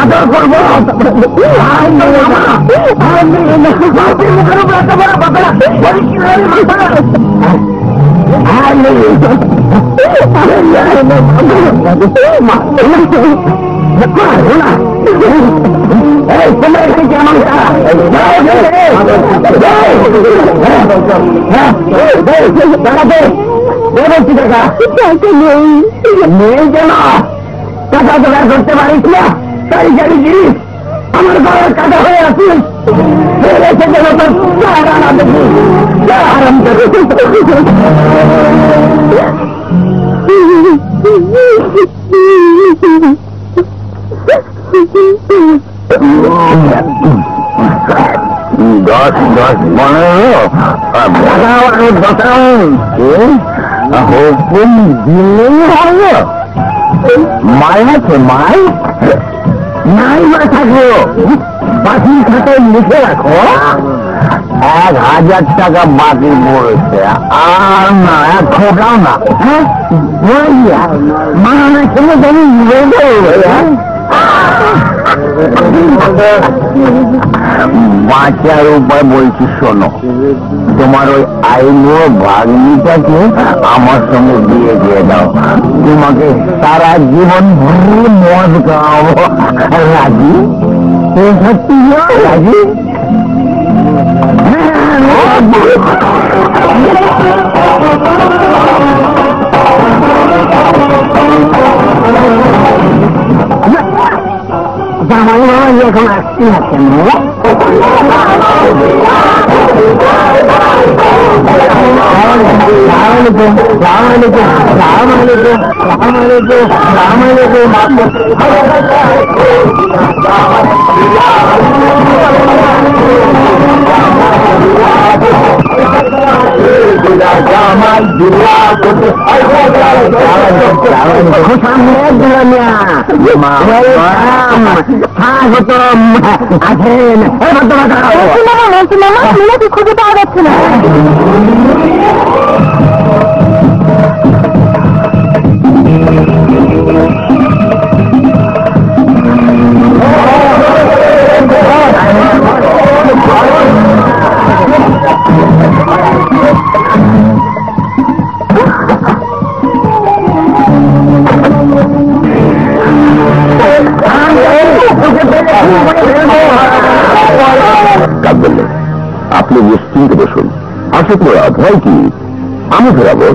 আদর করবো তোমরা এখানে কেমন নেই কেন টাকা জোগাড় করতে পারিস না তারি গাড়ি জিনিস আমার ঘরের কাটা হয়ে আছিস কেন তোর দেখি আরাম করে দশ 15 হুকুম দিলেই হবে মাই আছে মাই নাই বা থাকবো বাকির খাতায় লিখে রাখো 1000 টাকা বাকি পড়েছে আর না খোটাও না হ্যাঁ মানে খেলে তুমি বাঁচার উপায় বলছি শোনো তোমার ওই আইনো ভাগ্নিটাকে আমার সঙ্গে বিয়ে দিয়ে দাও তোমাকে সারা জীবন ভরে মদ খাওয়াবো রাজি সত্যি রাজি জামাই বাবা এখন আসছি না কেন খুঁজে পাওয়া যাচ্ছে না আপনি নিশ্চিন্তে বসুন আসুক ওরা ভয় কি আমি ফেরাবো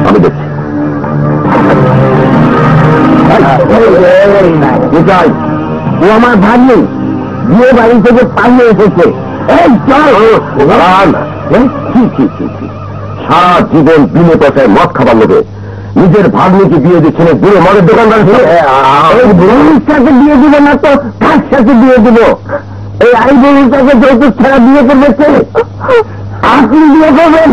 আমি দেখছি ও আমার ভাগ্নি বিয়ে বাড়ি থেকে পালিয়ে এসেছে এই চল সারা জীবন বিনে পয়সায় মদ খাবার লোকে নিজের ভাগ্নিকে বিয়ে দিচ্ছেন বুড়ো মদের দোকানদার সাথে বিয়ে দিবে না তো কার সাথে বিয়ে দিব এই আই বউটাকে যৌতুক ছাড়া বিয়ে করবে ছেলে আপনি বিয়ে করবেন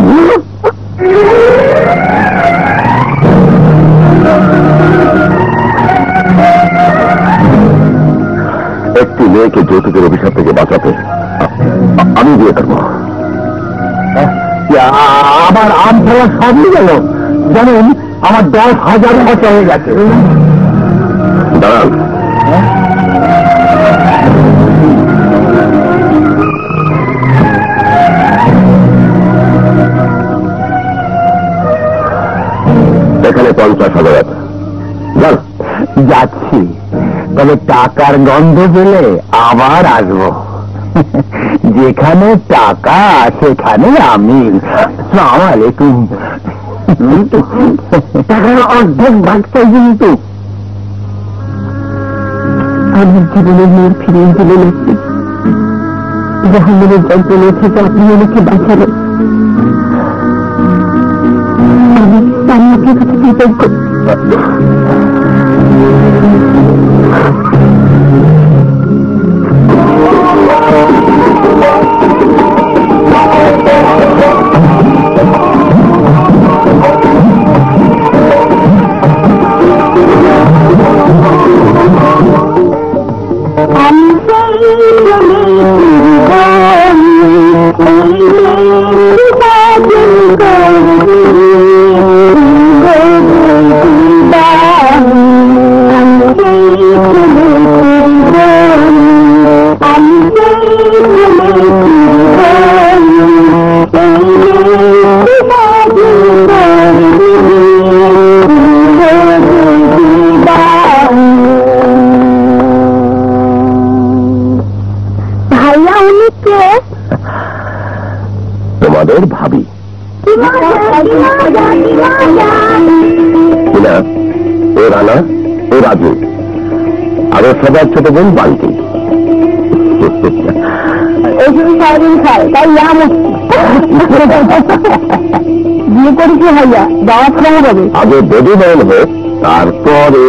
একটি মেয়েকে যৌতুকের অভিশাপ থেকে বাঁচাতে আমি বিয়ে করবো আবার আম ফেলা সবই গেল জানেন আমার 10,000 খরচা হয়ে গেছে দাঁড়ান এখানে 50,000 যাচ্ছি তবে টাকার গন্ধ পেলে আবার আসবো যেখানে টাকা সেখানে আমি আসসালামু আলাইকুম টাকার অর্ধেক ভাগ চাই কিন্তু আমার জীবনের মেয়ের ফিরিয়ে দিলেন একটি জাহান্নামের যন্ত্রণা থেকে আপনি আমাকে বাঁচালেন আমি আপনার কাছে কৃতজ্ঞ আমি তোমাদের ভাবি। না, ও রানা, ও রাজু, আর ওর সবার ছোট বোন বান্টি। সারাদিন খায়, তাই বিয়ে করেছি ভাইয়া, দাওয়াত কেমন হবে? আগে বেবি বয়ন হোক, তারপরে।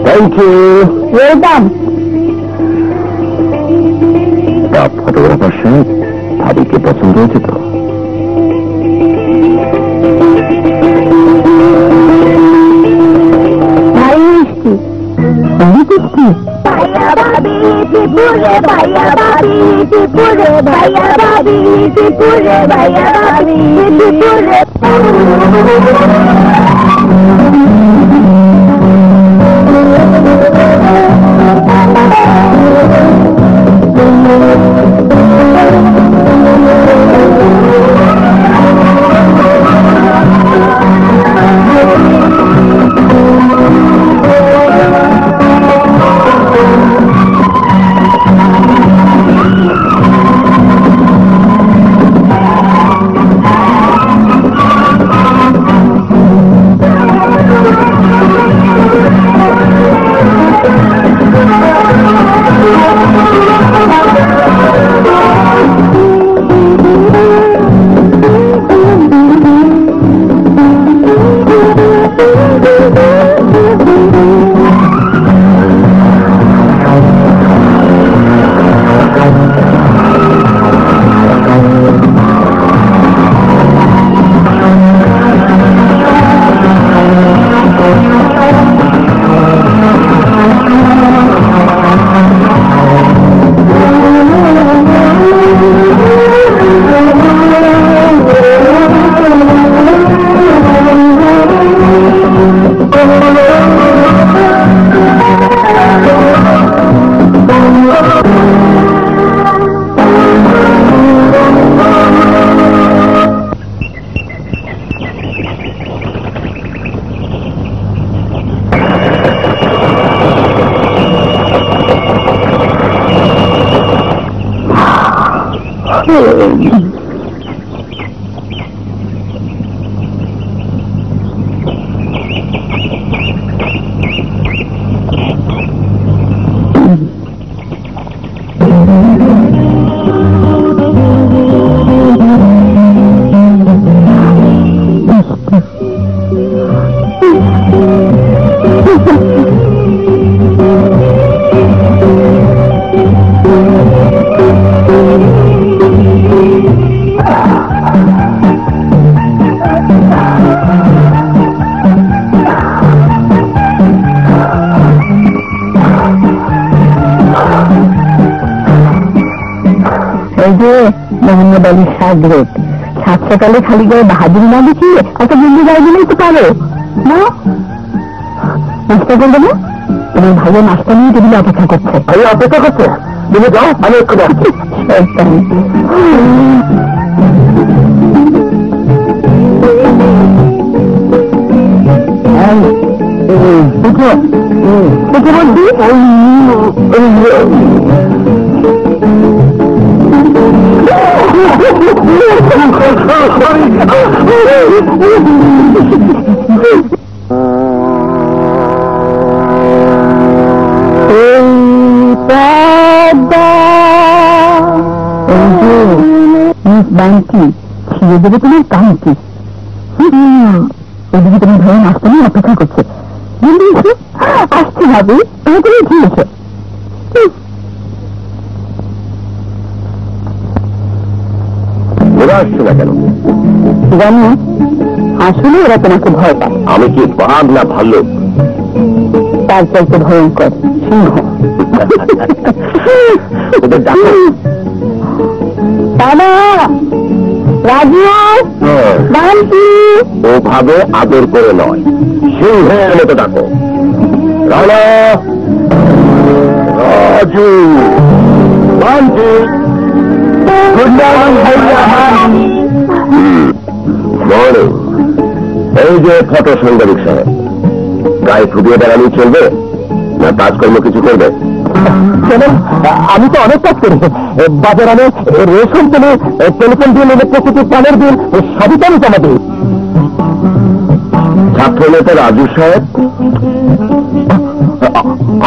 Thank you. ওয়েলকাম। ফটোগ্রাফার সাহেব, ভাবিকে পছন্দ হয়েছে তো? ভাই মিষ্টি, মিষ্টি। ভাইয়া ভাবি ত্রিপুরে, ভাইয়া ভাবি ত্রিপুরে, ভাইয়া ভাবি ত্রিপুরে, ভাইয়া ভাবি ত্রিপুরে। মোহাম্মদ আলী সাগরেট, সাত সকালে খালি গায়ে বাহাদুরি না দেখিয়ে একটা বন্ধু গায়ে দিলেই তো পারো না। নাস্তা করবে না? তোমার ভাইয়ের নাস্তা নিয়ে টেবিলে অপেক্ষা করছে। ভাই অপেক্ষা করছে? তুমি যাও, আমি একটু যাচ্ছি। বান্টি ছিঁড়ে দেবে তোমার কান্তি। ওদিকে তোমার ভাইয়ের নাস্তা নিয়ে অপেক্ষা করছে। আসতে হবে, তুমি তুমি ঠিক আছে। ওরা আসছে না কেন জানো? আসলে ওরা তোমাকে ভয় পায়। আমি কি বাঘ না ভাল্লুক? তার চাইতে ভয়ঙ্কর সিংহ। ওদের ডাকো। বাবা, রাজু, বান্টি। ওভাবে আদর করে নয়, সিংহের মতো ডাকো। রানা, রাজু, বান্টি, গুড মর্নিং ভাইয়া। মর্নিং। এই যে ফটো সাংবাদিক সাহেব, গায়ে ফুটিয়ে বেড়ালেই চলবে না কাজকর্ম কিছু করবে? আমি তো অনেক কাজ করি, বাজার আনে, রেশন তেলে, টেলিফোন বিল, ইলেকট্রিসিটি, পানির বিল, সবই তো আমি জমা দিই। ছাত্র নেতা রাজু সাহেব,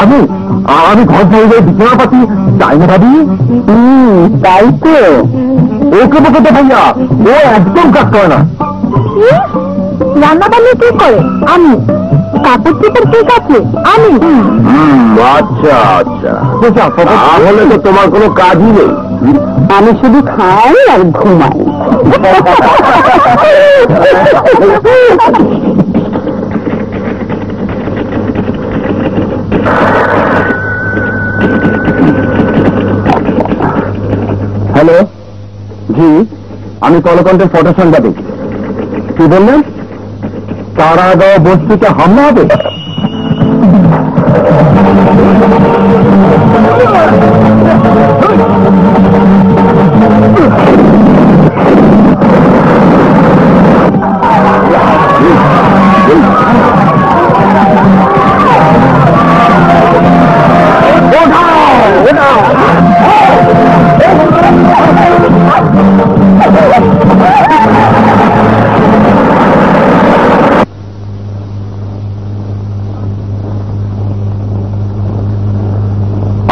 আমি আমি ঘর ধরে বিছানাপাতি তাই না ভাবি? তাই তো। ওকে বলতে তো ভাইয়া, ও একদম কাজ করে না। রান্না বান্না কে করে? আমি। কাপড় চোপড় কে কাছে? আমি। আচ্ছা আচ্ছা, তাহলে তো তোমার কোনো কাজই নেই। আমি শুধু খাই আর ঘুমাই। হ্যালো, জি, আমি কলকাতার ফটো সাংবাদিক। কি বললেন? তারাগাঁও বস্তিতে হামলা হবে?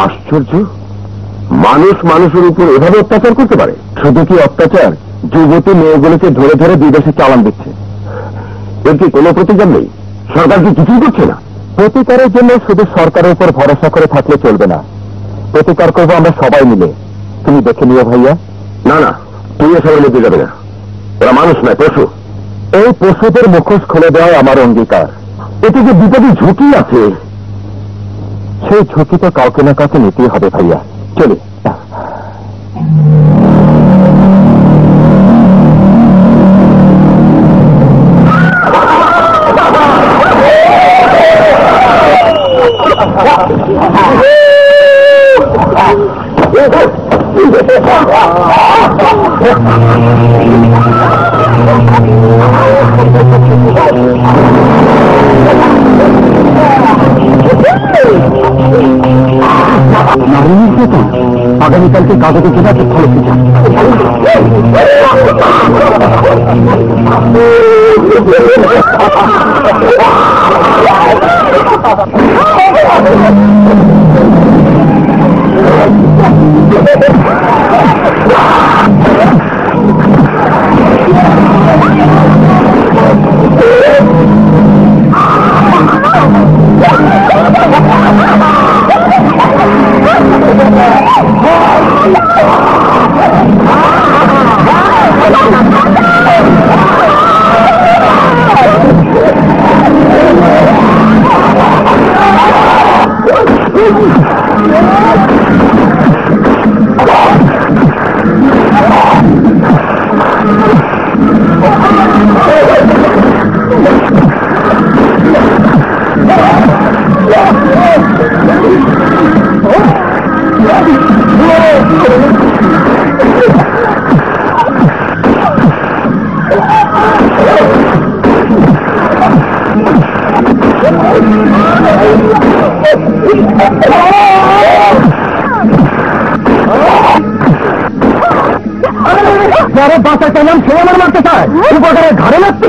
আশ্চর্য, মানুষ মানুষের উপর এভাবে অত্যাচার করতে পারে? শুধু কি অত্যাচার, যুবতী মেয়েগুলোকে ধরে ধরে বিদেশে চালান দিচ্ছে। এর কি কোনো প্রতিকার নেই? সরকার কি কিছুই করছে না? প্রতিকারের জন্য শুধু সরকারের উপর ভরসা করে থাকলে চলবে না, প্রতিকার করবো আমরা সবাই মিলে। তুমি দেখে নিও ভাইয়া। না না, তুই এসবের মধ্যে যাবে না, ওরা মানুষ নয়, পশু। এই পশুদের মুখোশ খুলে দেওয়া আমার অঙ্গীকার। এতে যে বিপদের ঝুঁকি আছে, সেই ঝুঁকি তো কাউকে না কাউকে নিতেই হবে ভাইয়া। চলি। আগামীকালকে কাগজে কিভাবে ভালো কিছু যারা বাসা কেমন সমানের মারতে চায়, উপকারের ঘরে লাগছে।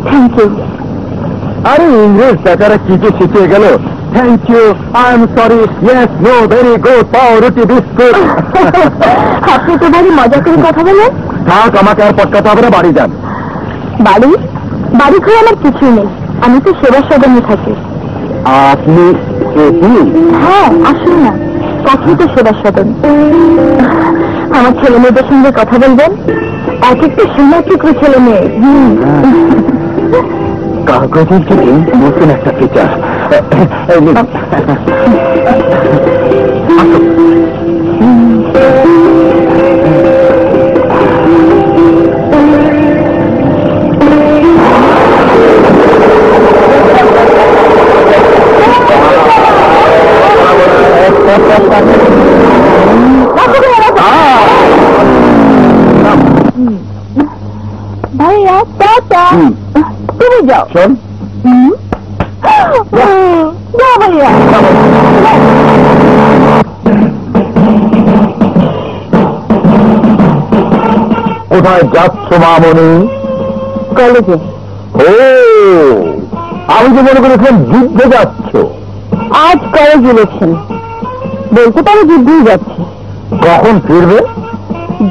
Thank you. আরে ইংরেজ টাকারা কি যে শিখিয়ে গেল। Thank you, I am sorry, yes, no, very good, পাও, রুটি, বিস্কুট। আপনি তো ভারী মজা করে কথা বলেন। থাক, আমাকে আর পটকাতে হবে না, বাড়ি যান। বাড়ি? বাড়ি ঘরে আমার কিছুই নেই, আমি তো সেবা সদনে থাকি। আপনি? হ্যাঁ, আসুন না, কাছেই তো সেবা সদন। আমার ছেলে মেয়েদের সঙ্গে কথা বলবেন, এক একটা সোনাটুকরো ছেলে মেয়ে। কাগজের থেকে নতুন একটা ফিচার। টাটা। তুমি যাও। শোন, যাও ভাইয়া। কোথায় যাচ্ছ মামনি? কলেজে। ও, আমি তো মনে করেছিলাম যুদ্ধে যাচ্ছ। আজ কলেজ ইলেকশন, বলতে পারো যুদ্ধই যাচ্ছে। কখন ফিরবে?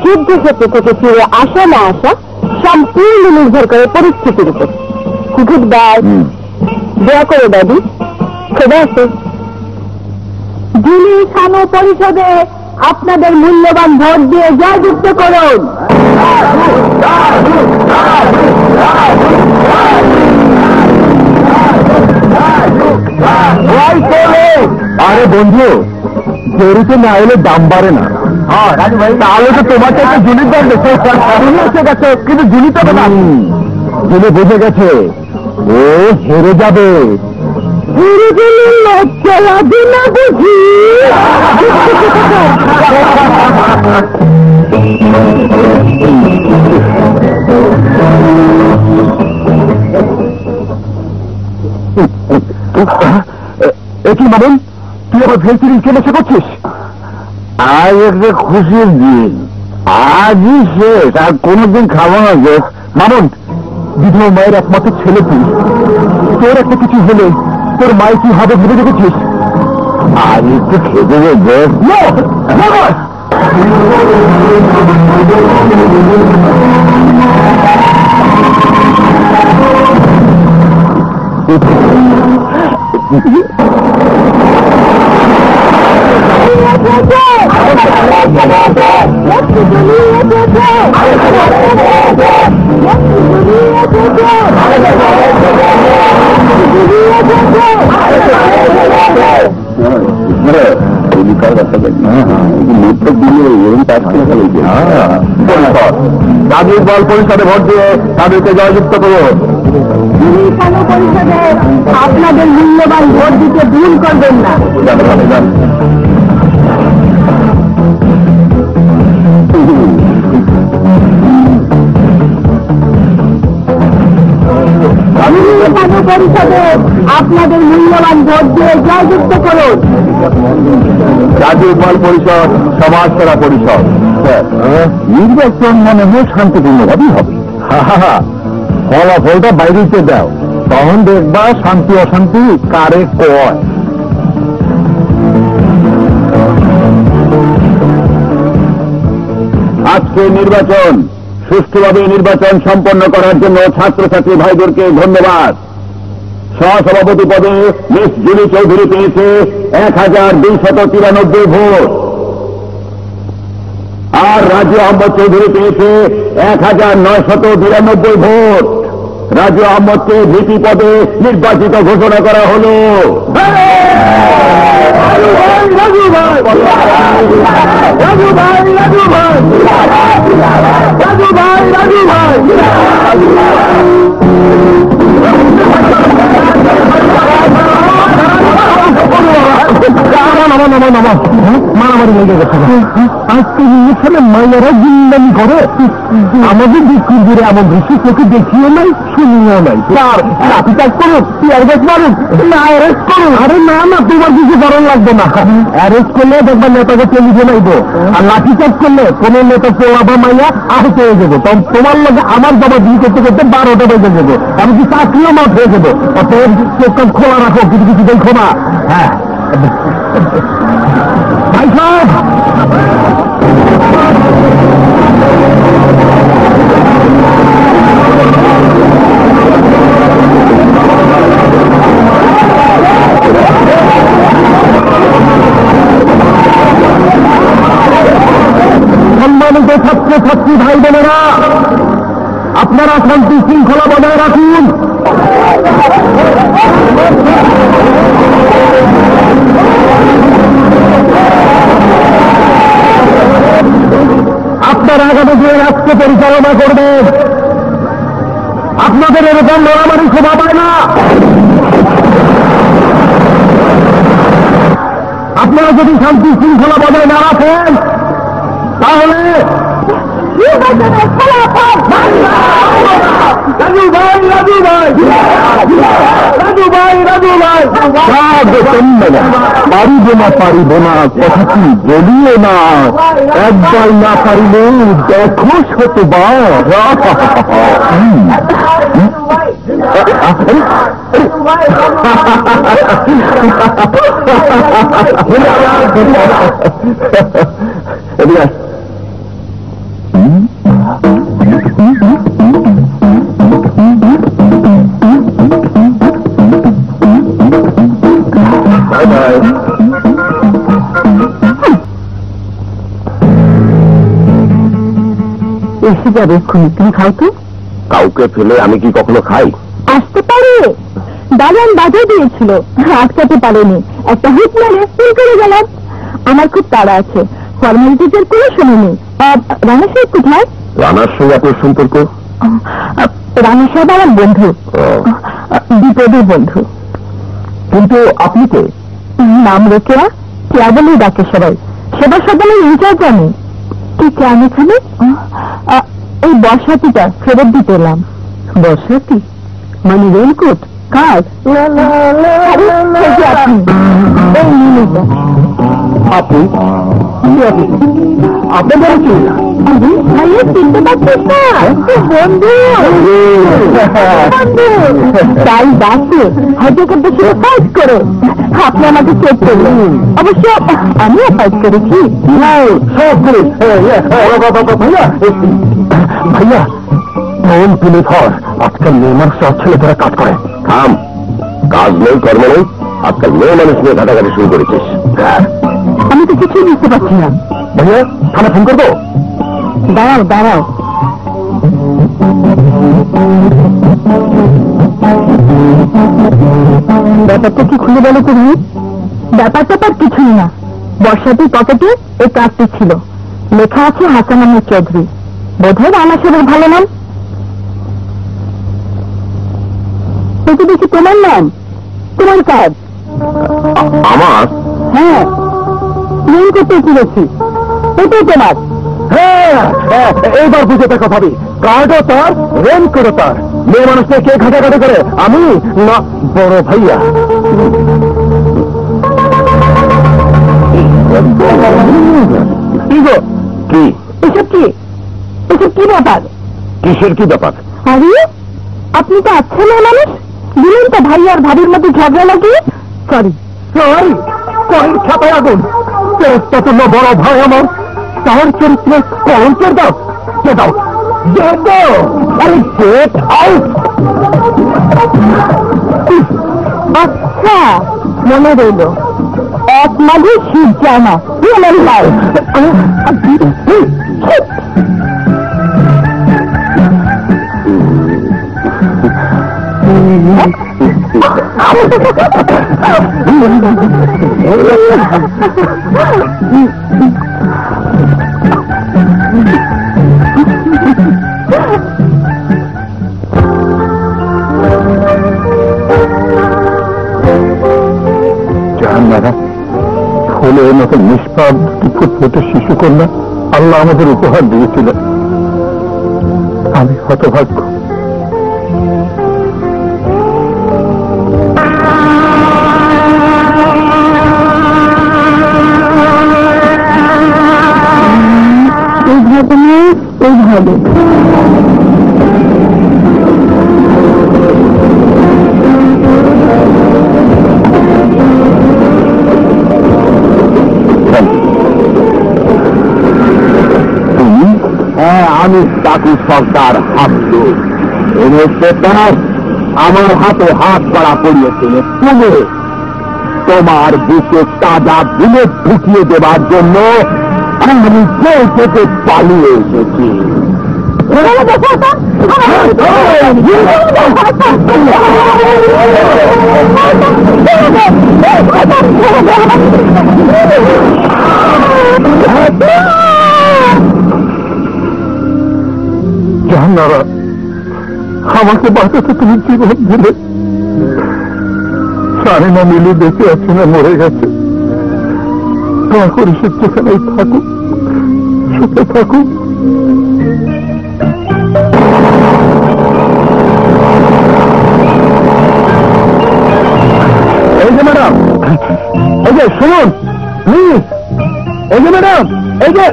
যুদ্ধক্ষেত্র থেকে ফিরে আসা না আসা সম্পূর্ণ নির্ভর করে পরিস্থিতির উপর। Good bye. দোয়া করো দাদি। খোদা হাফেজ। যিনি সানো পরিষদে আপনাদের মূল্যবান ভোট দিয়ে জয়যুক্ত করুন। আরে বন্ধু, দেরিতে না এলে দাম বাড়ে না। হ্যাঁ রাজু ভাই, তাহলে তো তোমার কাছে জুনির দাম তুমি এসে গেছে, কিন্তু জুনি তো না। জুনি বুঝে গেছে ও হেরে যাবে। হেরে গেলে লজ্জা লাগে না বুঝি? একই মামুন, তুই আবার ভেলচিরি কেনেছে করছিস? আজ একটা খুশির দিন, আজই শেষ, আর কোনোদিন খাবো না। যে মামুন, বিধবা মায়ের একমাত্র ছেলে তুই, তোর একটা কিছু হলে তোর মায়ের কি হবে ভেবে দেখেছিস? আজ একটু খেতে দেবে। দাবির বল পরিষদে ভোট দিয়ে তাদেরকে জয়যুক্ত করুন। পরিষদে আপনাদের মূল্যবান ভোট দিতে ভুল করবেন না। পরিষদে আপনাদের মূল্যবান ভোট দিয়ে জয়যুক্ত করুন। জাতীয় বল পরিষদ সমাজ সেরা পরিষদ। নির্বাচন মনে হয় শান্তিপূর্ণভাবেই হবে। ফলাফলটা বাইরেতে দাও, তখন দেখবা শান্তি অশান্তি কারে কয়। আজকে নির্বাচন সুষ্ঠুভাবে নির্বাচন সম্পন্ন করার জন্য ছাত্রছাত্রী ভাইদেরকে ধন্যবাদ। সহসভাপতি পদে মিস জুলি চৌধুরী পেয়েছে 1293 ভোট, আর রাজু আহমদ চৌধুরী পেয়েছে 1992 ভোট। রাজু আহমদকে ভিপি পদে নির্বাচিত ঘোষণা করা হল। রাজু ভাই, রাজু ভাই, রাজু ভাই, রাজু ভাই, রাজু ভাই। মারামারি লেগে গেছে। আজকে ইলেকশনে মায়েরা জিন্দানি করে, আমাদের বিক্রি করে এমন বেশি চোখে দেখিও নাই, শুনিও নাই। লাঠি চাষ করুন, টিয়ার গ্যাস মারুন, না অ্যারেস্ট করুন। আরে না না, তোমার কিছু করার লাগবে না। অ্যারেস্ট করলে দেখবার নেতাকে টেলিফোন আইব, আর লাঠি চাষ করলে কোন নেতা পোলা বা মাইয়া আহত হয়ে যাবো। তখন তোমার লগে আমার জমা দিয়ে করতে করতে 12টা বেজে যাবো, আমি কি চাকরিও মাঠ হয়ে যাবো। অতএব চোখ খোলা রাখো, কিছু কিছু দেখো না। হ্যাঁ ভাই সাহেব, সম্মানিত ছাত্রছাত্রী ভাই বোনেরা, আপনারা শান্তি শৃঙ্খলা বজায় রাখুন। আপনারা আগামী দিনে রাষ্ট্র পরিচালনা করবেন, আপনাদের এরকম মারামারি শোভা পায় না। আপনারা যদি শান্তি শৃঙ্খলা বজায় না রাখেন তাহলে রাজু ভাই, রাজু ভাই, রাজু ভাই, রাজু ভাই, পারিব না, পারিব না, কথা কি বলিও না, একবার না পারিলে দেখো শতবার। এসে যাবে এক্ষুনি, তুমি খাও তো। কাউকে ফেলে আমি কি কখনো খাই? আসতে পারে, দালান বাধা দিয়েছিল, আটকাতে পারেনি, একটা হুট মেরে ফোন করে গেলাম। আমার খুব তাড়া আছে, ফর্মালিটিজের কোনো সময় নেই। রানা সাহেব কোথায়? রানার সঙ্গে আপনার সম্পর্ক? রানা সাহেব আমার বন্ধু, বিপদের বন্ধু। কিন্তু আপনি কে? নাম রোকেয়া, কেয়া বলেই ডাকে সবাই, সেবা সদনের ইনচার্জ আমি। তুই কেন এখানে? এই বর্ষাতিটা ফেরত দিতে এলাম। বর্ষাতি মানে রেলকোট? কার? আপনি আপনাদের কি ভাইয়া চিনতে পারছিস না? বন্ধু তাই ডাকে, হয়তো করতে শুধু ফাইট করো। আপনি আমাকে চেক করলেন, অবশ্য আমিও ফাইট করেছি। সব করে ভাইয়া, ভাইয়া মন তুলে ধর, আজকাল মেয়ে মানুষ সব ছেলেদের কাজ করে। থাম, কাজ নেই, কর্ম নেই, আজকাল মেয়ে মানুষ নিয়ে ঘাটাঘাটি শুরু করেছিস। আমি তো কিছুই বুঝতে পারছি না। ভাইয়া থানা ফোন করবো? দাঁড়াও দাঁড়াও, ব্যাপারটা কি খুলে বলো তুমি? ব্যাপারটা তার কিছুই না। বর্ষাতির পকেটে এই কার্ডটি ছিল, লেখা আছে হাসান আহমেদ চৌধুরী, বোধহয় রানা সাহেবের ভালো নাম। এটা দেখি তোমার নাম, তোমার কার্ড। আমার? হ্যাঁ, মেন করতে পেরেছি, এটাই তোমার। হ্যাঁ, এইবার বুঝে দেখা ভাবি, কার্ডও তার, রেন করে তার। মেয়ে মানুষকে কে ঘাটাঘাটি করে? আমি না বড় ভাইয়া। কি গো, কি? এসব কি, এসব কি ব্যাপার? কিসের কি ব্যাপার? আরে আপনি তো আচ্ছা না মানুষ, দিলেন তো ভাই আর ভাবির মধ্যে ঝগড়া লাগিয়ে। সরি সরি, কয়ের ছাপায় আগুন, চেষ্টাতুল্য বড় ভাই আমার, তার চরিত্রে কলঙ্কের দাও। গেট আউট, গেট আউট, আরে গেট আউট। আচ্ছা মনে রইল, এক মাঝে শীত যায় না, ভাই। জাহান্নারা ফুলের মতো নিষ্পাপ ফুটফুটে শিশু কন্যা আল্লাহ আমাদের উপহার দিয়েছিলেন। আমি হতভাগ্য। এইভাবে আমি চাকু সরকার হাসলু, আমার হাতে হাত করা পড়িয়েছিল তুমি তোমার বুকে তাজা বুলেট ঢুকিয়ে দেবার জন্য আমি জেল থেকে পালিয়ে এসেছি। জাহান্নারা আমাকে বাঁচাতে তুমি জীবন দিলে, জানি না মিলি বেঁচে আছে না মরে গেছে। দয়া করে সে যেখানেই থাকুক, সুখে থাকুক। শুনুন প্লিজ, এই যে ম্যাডাম, এই যে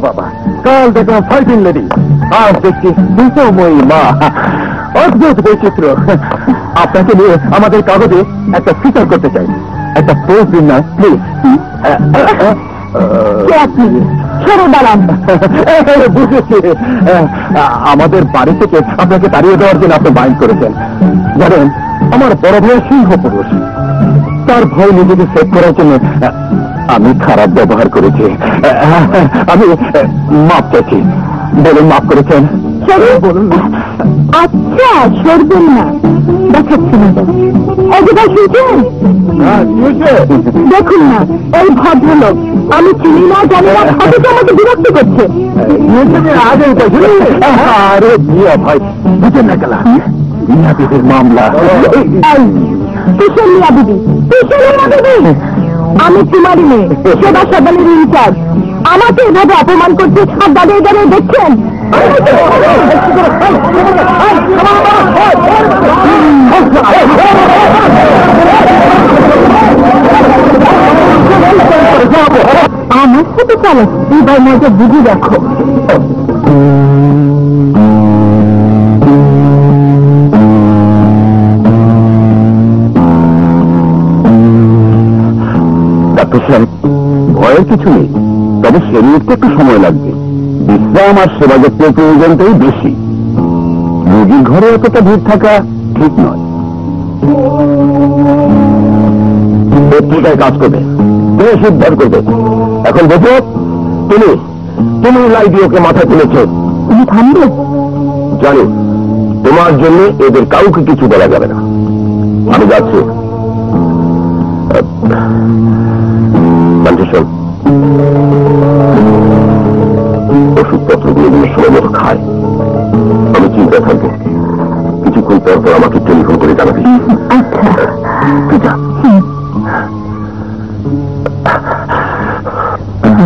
বাবা, কাল দেখলাম ফাইটিং লেডি, আজ দেখছি বিশ্বময়ী মা। অদ্ভুত বৈচিত্র্য। আপনাকে নিয়ে আমাদের কাগজে একটা ফিচার করতে চাই, একটা পোস্ট দিন না প্লিজ। বুঝেছি, আমাদের বাড়ি থেকে আপনাকে তাড়িয়ে দেওয়ার জন্য আপনি মাইন্ড করেছেন। জানেন, আমার বড় ভাই সিংহ পুরুষ, তার ভয় নিজেকে সেভ করার জন্য আমি খারাপ ব্যবহার করেছি। আমি মাপ চাইছি। বলুন, মাফ করেছেন? বলুন। আচ্ছা, সরবেন না, দেখাচ্ছি না। একবার শুনছেন? দেখুন না, এই ভদ্রলোক আমি চিনি না, জানি না, অথচ আমাকে বিরক্ত করছে। আরে মিয়া ভাই, বুঝেন না গেলা মিয়া বিবির মামলা। কিশোর মিয়া দিদি, কিশোর মিয়া দিদি, আমি তোমারই মেয়ে, সেবা সদনের ইনচার্জ। আমাকে এভাবে অপমান করছে আর দাঁড়িয়ে দাঁড়িয়ে দেখছেন। আমার সাথে চালো, এবার মজা বুঝে দেখো। ভয়ের কিছু নেই, তবে সে মুহূর্তে একটু সময় লাগবে। বিশ্রাম আর সেবা যত্নের প্রয়োজনটাই বেশি। রোগীর ঘরে এতটা ভিড় থাকা ঠিক নয়। পত্রিকায় কাজ করবে, বেশ উদ্ধার করবে। এখন দেখো, তুমি লাইডি ওকে মাথায় তুলেছ। তুমি থামবে? জানি, তোমার জন্য এদের কাউকে কিছু বলা যাবে না। আমি যাচ্ছি। ওষুধপত্রগুলো সময় মতো খায়। আমি চিন্তা থাকবো, কিছুক্ষণ পর পর আমাকে টেলিফোন করে জানাবি।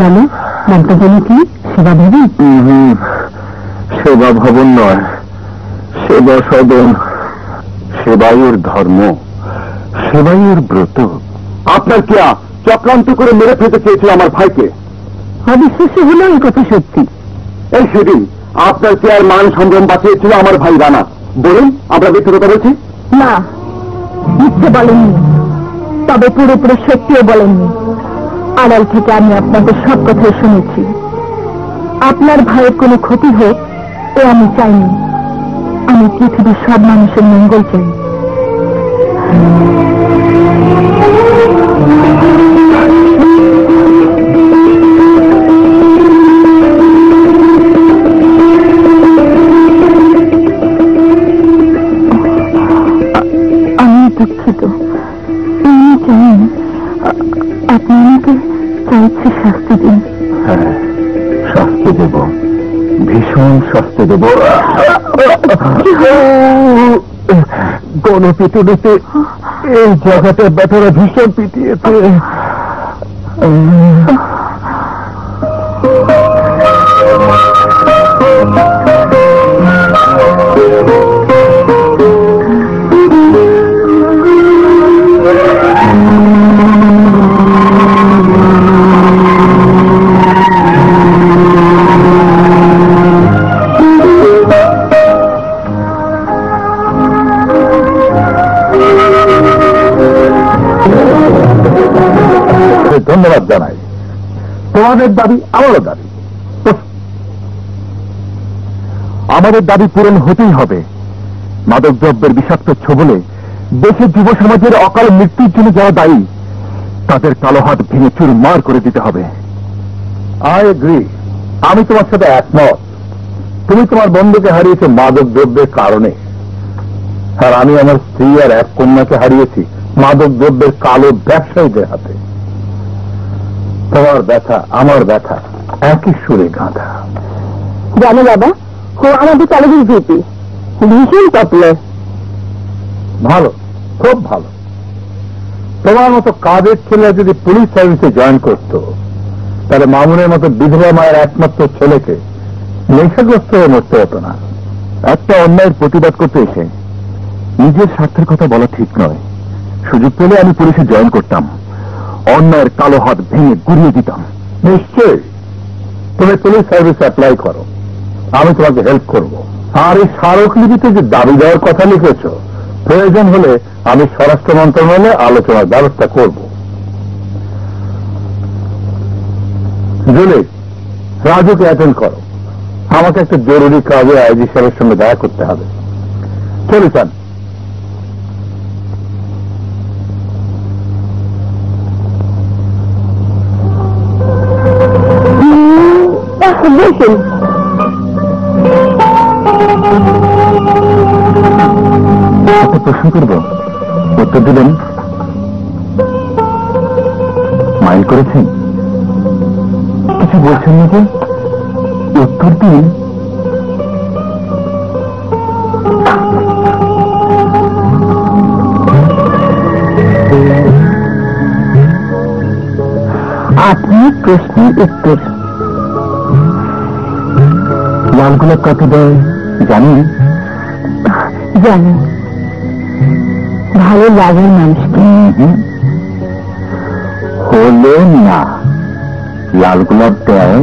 জানো নামটা জানি কি? সেবা ভবন? সেবা ভবন নয়, সেবা সদন। সেবায়ুর ধর্ম, সেবায়ুর ব্রত। আপনার কে চক্রান্ত করে মেরে ফেলতে চেয়েছিল আমার ভাইকে? অবিশ্বাস্য হলো এই কথা সত্যি। এই সেদিন আপনার কে আর মান সম্ভ্রম বাঁচিয়েছিল আমার ভাই রানা। বলুন, আমরা মিথ্যে কথা বলছি? না, মিথ্যে বলেননি, তবে পুরোপুরি সত্যিও বলেননি। আড়াল থেকে আমি আপনাদের সব কথাই শুনেছি। আপনার ভাইয়ের কোনো ক্ষতি হোক এ আমি চাইনি। আমি পৃথিবীর সব মানুষের মঙ্গল চাই। আমি দুঃখিত, আমি চাই আপনি আমাকে চাইছে শাস্তি দিন। হ্যাঁ, শাস্তি দেব, ভীষণ শাস্তি দেব। গণপিটুনিতে এই জায়গাটা ব্যথারা ভীষণ পিটিয়েছে। ধন্যবাদ জানাই। তোমাদের দাবি আমারও দাবি। আমাদের দাবি পূরণ হতেই হবে। মাদক দ্রব্যের বিষাক্ত ছোবলে দেশের যুব সমাজের অকাল মৃত্যুর জন্য যারা দায়ী, তাদের কালো হাত ভেঙে চুরমার করে দিতে হবে। আই এগ্রি, আমি তোমার সাথে একমত। তুমি তোমার বন্ধুকে হারিয়েছো মাদক দ্রব্যের কারণে, আর আমি আমার স্ত্রী আর এক কন্যাকে হারিয়েছি মাদক দ্রব্যের কালো ব্যবসায়ীদের হাতে। তোমার ব্যথা আমার ব্যথা, একই সুরে গাঁথা। জানো বাবা, ও আমাদের কলেজের ভিপি, ভীষণ পপুলার। ভালো, খুব ভালো। তোমার মতো কাজের ছেলে যদি পুলিশ সার্ভিসে জয়েন করত, তাহলে মামুনের মতো বিধবা মায়ের একমাত্র ছেলেকে নেশাগ্রস্ত হয়ে মরতে হতো না। একটা অন্যায়ের প্রতিবাদ করতে এসে নিজের স্বার্থের কথা বলা ঠিক নয়। সুযোগ পেলে আমি পুলিশে জয়েন করতাম, অন্যায়ের কালো হাত ভেঙে গুড়িয়ে দিতাম। নিশ্চয়ই, তুমি পুলিশ সার্ভিস অ্যাপ্লাই করো, আমি তোমাকে হেল্প করব। আর এই স্মারকলিপিতে যে দাবি দেওয়ার কথা লিখেছ, প্রয়োজন হলে আমি স্বরাষ্ট্র মন্ত্রণালয়ে আলোচনার ব্যবস্থা করব। জুলি, রাজুকে অ্যাটেন্ড করো, আমাকে একটা জরুরি কাজে আইজি সাহেবের সঙ্গে দেখা করতে হবে। চলি চান। বসুন। একটা প্রশ্ন করব, উত্তর দিবেন? মাইল করেছেন? কিছু বলছেন না যে? উত্তর দিন। আপনার প্রশ্নের উত্তর। লাল গোলাপ কাকে দেয় জানেন? জানি, ভালো লাগার মানুষকে। হলো না, লাল গোলাপ দেয়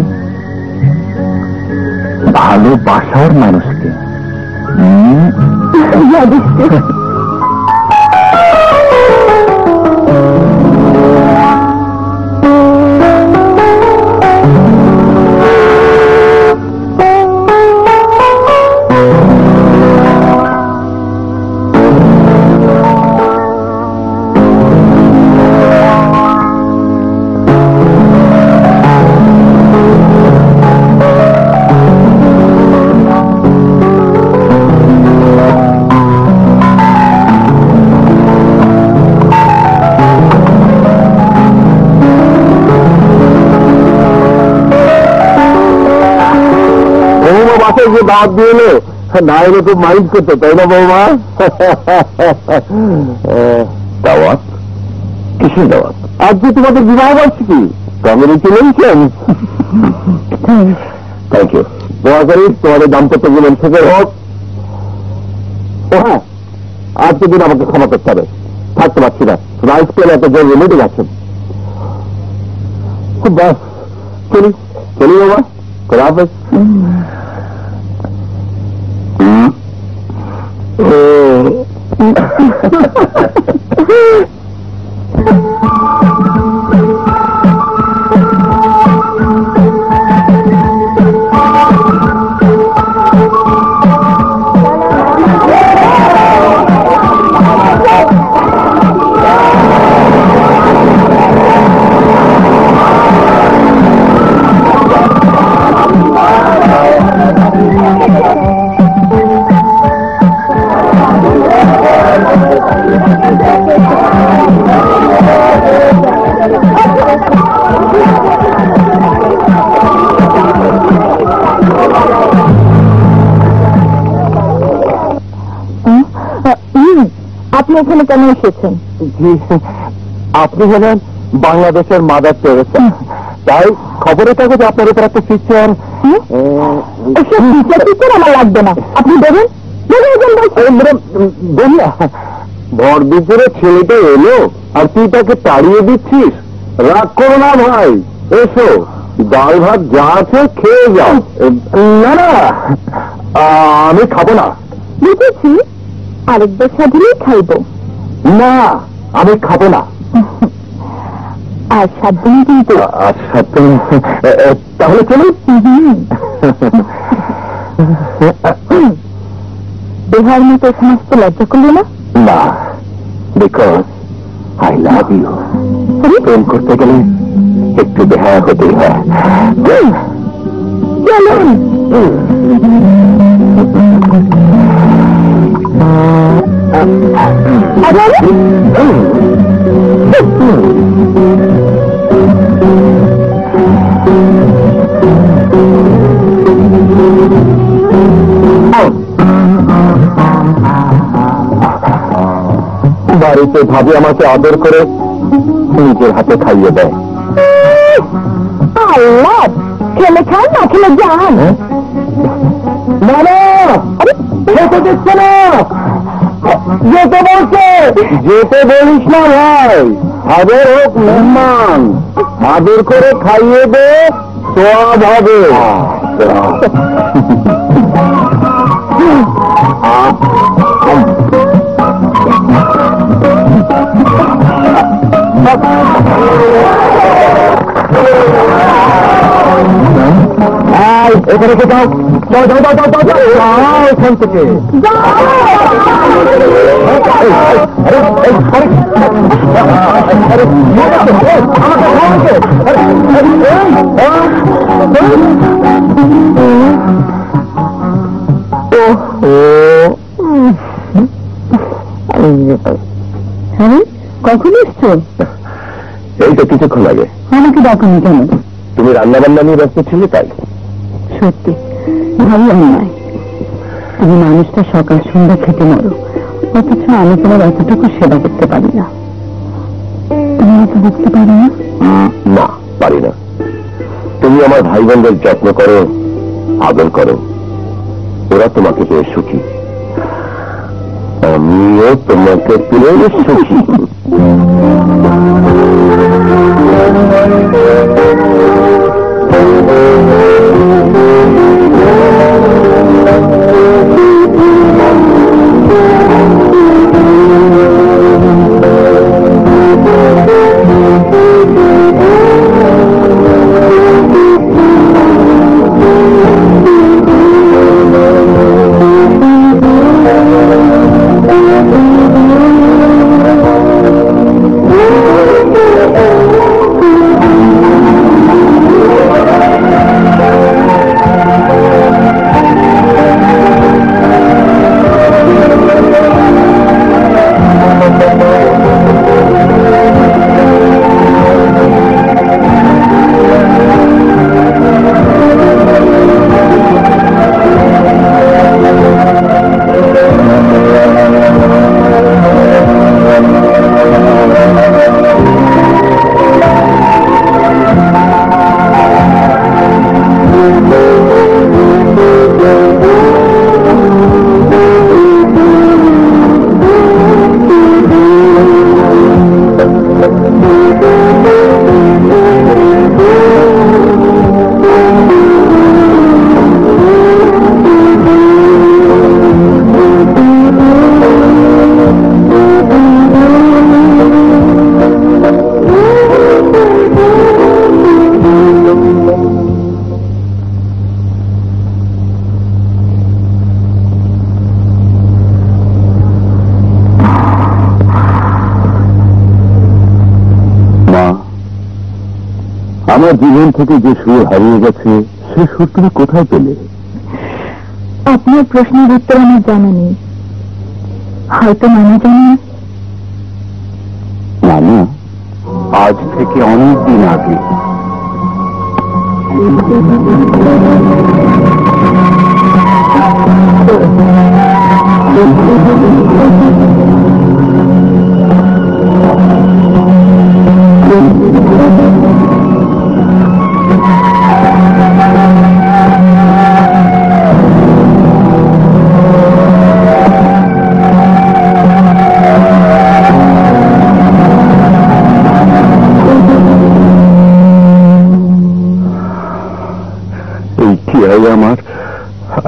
ভালোবাসার মানুষকে। যে দাওয়াত দিয়ে এলো, না এলে তো মাইন্ড করতো, তাই না বৌমা? দাওয়াত? কিসের দাওয়াত? আজকে তোমাদের বিবাহ বার্ষিকী। কংগ্রেচুলেশন। Thank you. দোয়া করি তোমাদের দাম্পত্য জীবন থেকে হোক। ও হ্যাঁ, আজকে দিন আমাকে ক্ষমা করতে হবে, থাকতে পারছি না। রাইস পেলে একটা জরুরি মিটিং আছে। খুব বাস, চলি চলি বাবা, খোলা হাফেজ। আপনি এখানে কেন এসেছেন? জি, আপনি হলেন বাংলাদেশের মাদার টেরেসা, তাই খবরের কাগজে আপনার উপর একটা পিকচার। আমার লাগবে না, আপনি দেবেন। ভর দুপুরে ছেলেটা এলো আর তুই তাকে তাড়িয়ে দিচ্ছিস? রাগ করো না ভাই, এসো, ডাল ভাত যা আছে খেয়ে যাও। না না, আমি খাবো না। বুঝেছি, আরেকবার সাধুলেই খাইব। না, আমি খাবো না। আর 7 দিন কিন্তু। আর 7 দিন? তাহলে চলুন। বিহার মতো সমস্ত লজ্জা করল না? না, বিকজ আই লাভ ইউ। প্রেম করতে গেলে একটু বেহায়া হতেই হয়। চলুন। বাড়িতে ভাবি আমাকে আদর করে নিজের হাতে খাইয়ে দেয়। সাল্লাদ, খেলে খান না খেলে যান। না না, যেতে দিচ্ছে না, যেতে বলছে। যেতে বলিস না ভাই, আদর হোক মেহমান, আদর করে খাইয়ে দে, সব হবে। এখানে কে যাও, যাও যাও যাও যাও যাও যাও এখান থেকে। কখন এসছো? এই তো কিছুক্ষণ আগে। আমাকে ডাকুনি কেন? তুমি রান্না বান্না নিয়ে ব্যস্ত ছিলে তাই। সত্যি ভালো অন্যায়, তুমি মানুষটা সকাল সন্ধ্যা খেতে মরো, অথচ আমি তোমার এতটুকু সেবা করতে পারি না। তুমি আমাকে বুঝতে পারো না? না, পারি না। তুমি আমার ভাই বোনদের যত্ন করো, আদর করো, ওরা তোমাকে পেয়ে সুখী, আমিও তোমাকে পেয়ে সুখী। আমার জীবন থেকে যে সুর হারিয়ে গেছে, সে সুর তুমি কোথায় পেলে? আপনার প্রশ্নের উত্তর আমার জানা নেই, হয়তো নানা জানে। নানা আজ থেকে অনেক দিন আগে আমার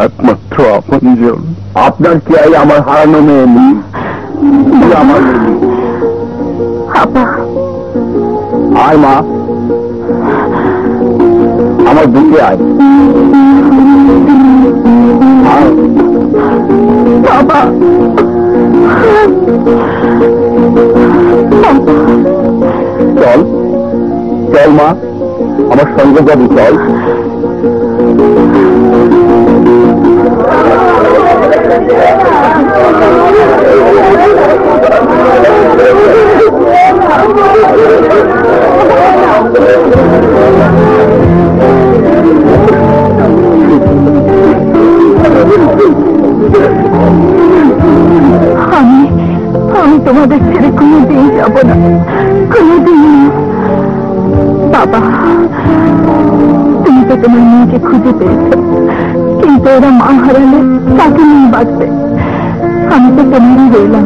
একমাত্র আপনজন। আপনার কি আমার হারানো মেয়ে নেই? আমার আয় মা, আমার বুকে আয়। বাবা চল চল মা, আমার সঙ্গে যাবি, চল। আমি তোমাদের ছেড়ে কোনোদিন যাব না, কোনোদিন। বাবা, তুমি তো তোমার মেয়েকে খুঁজে পেয়েছ, কিন্তু ওরা মা হারালে তাকে নিয়ে বাঁচবে। আমি তো তোমারই রইলাম।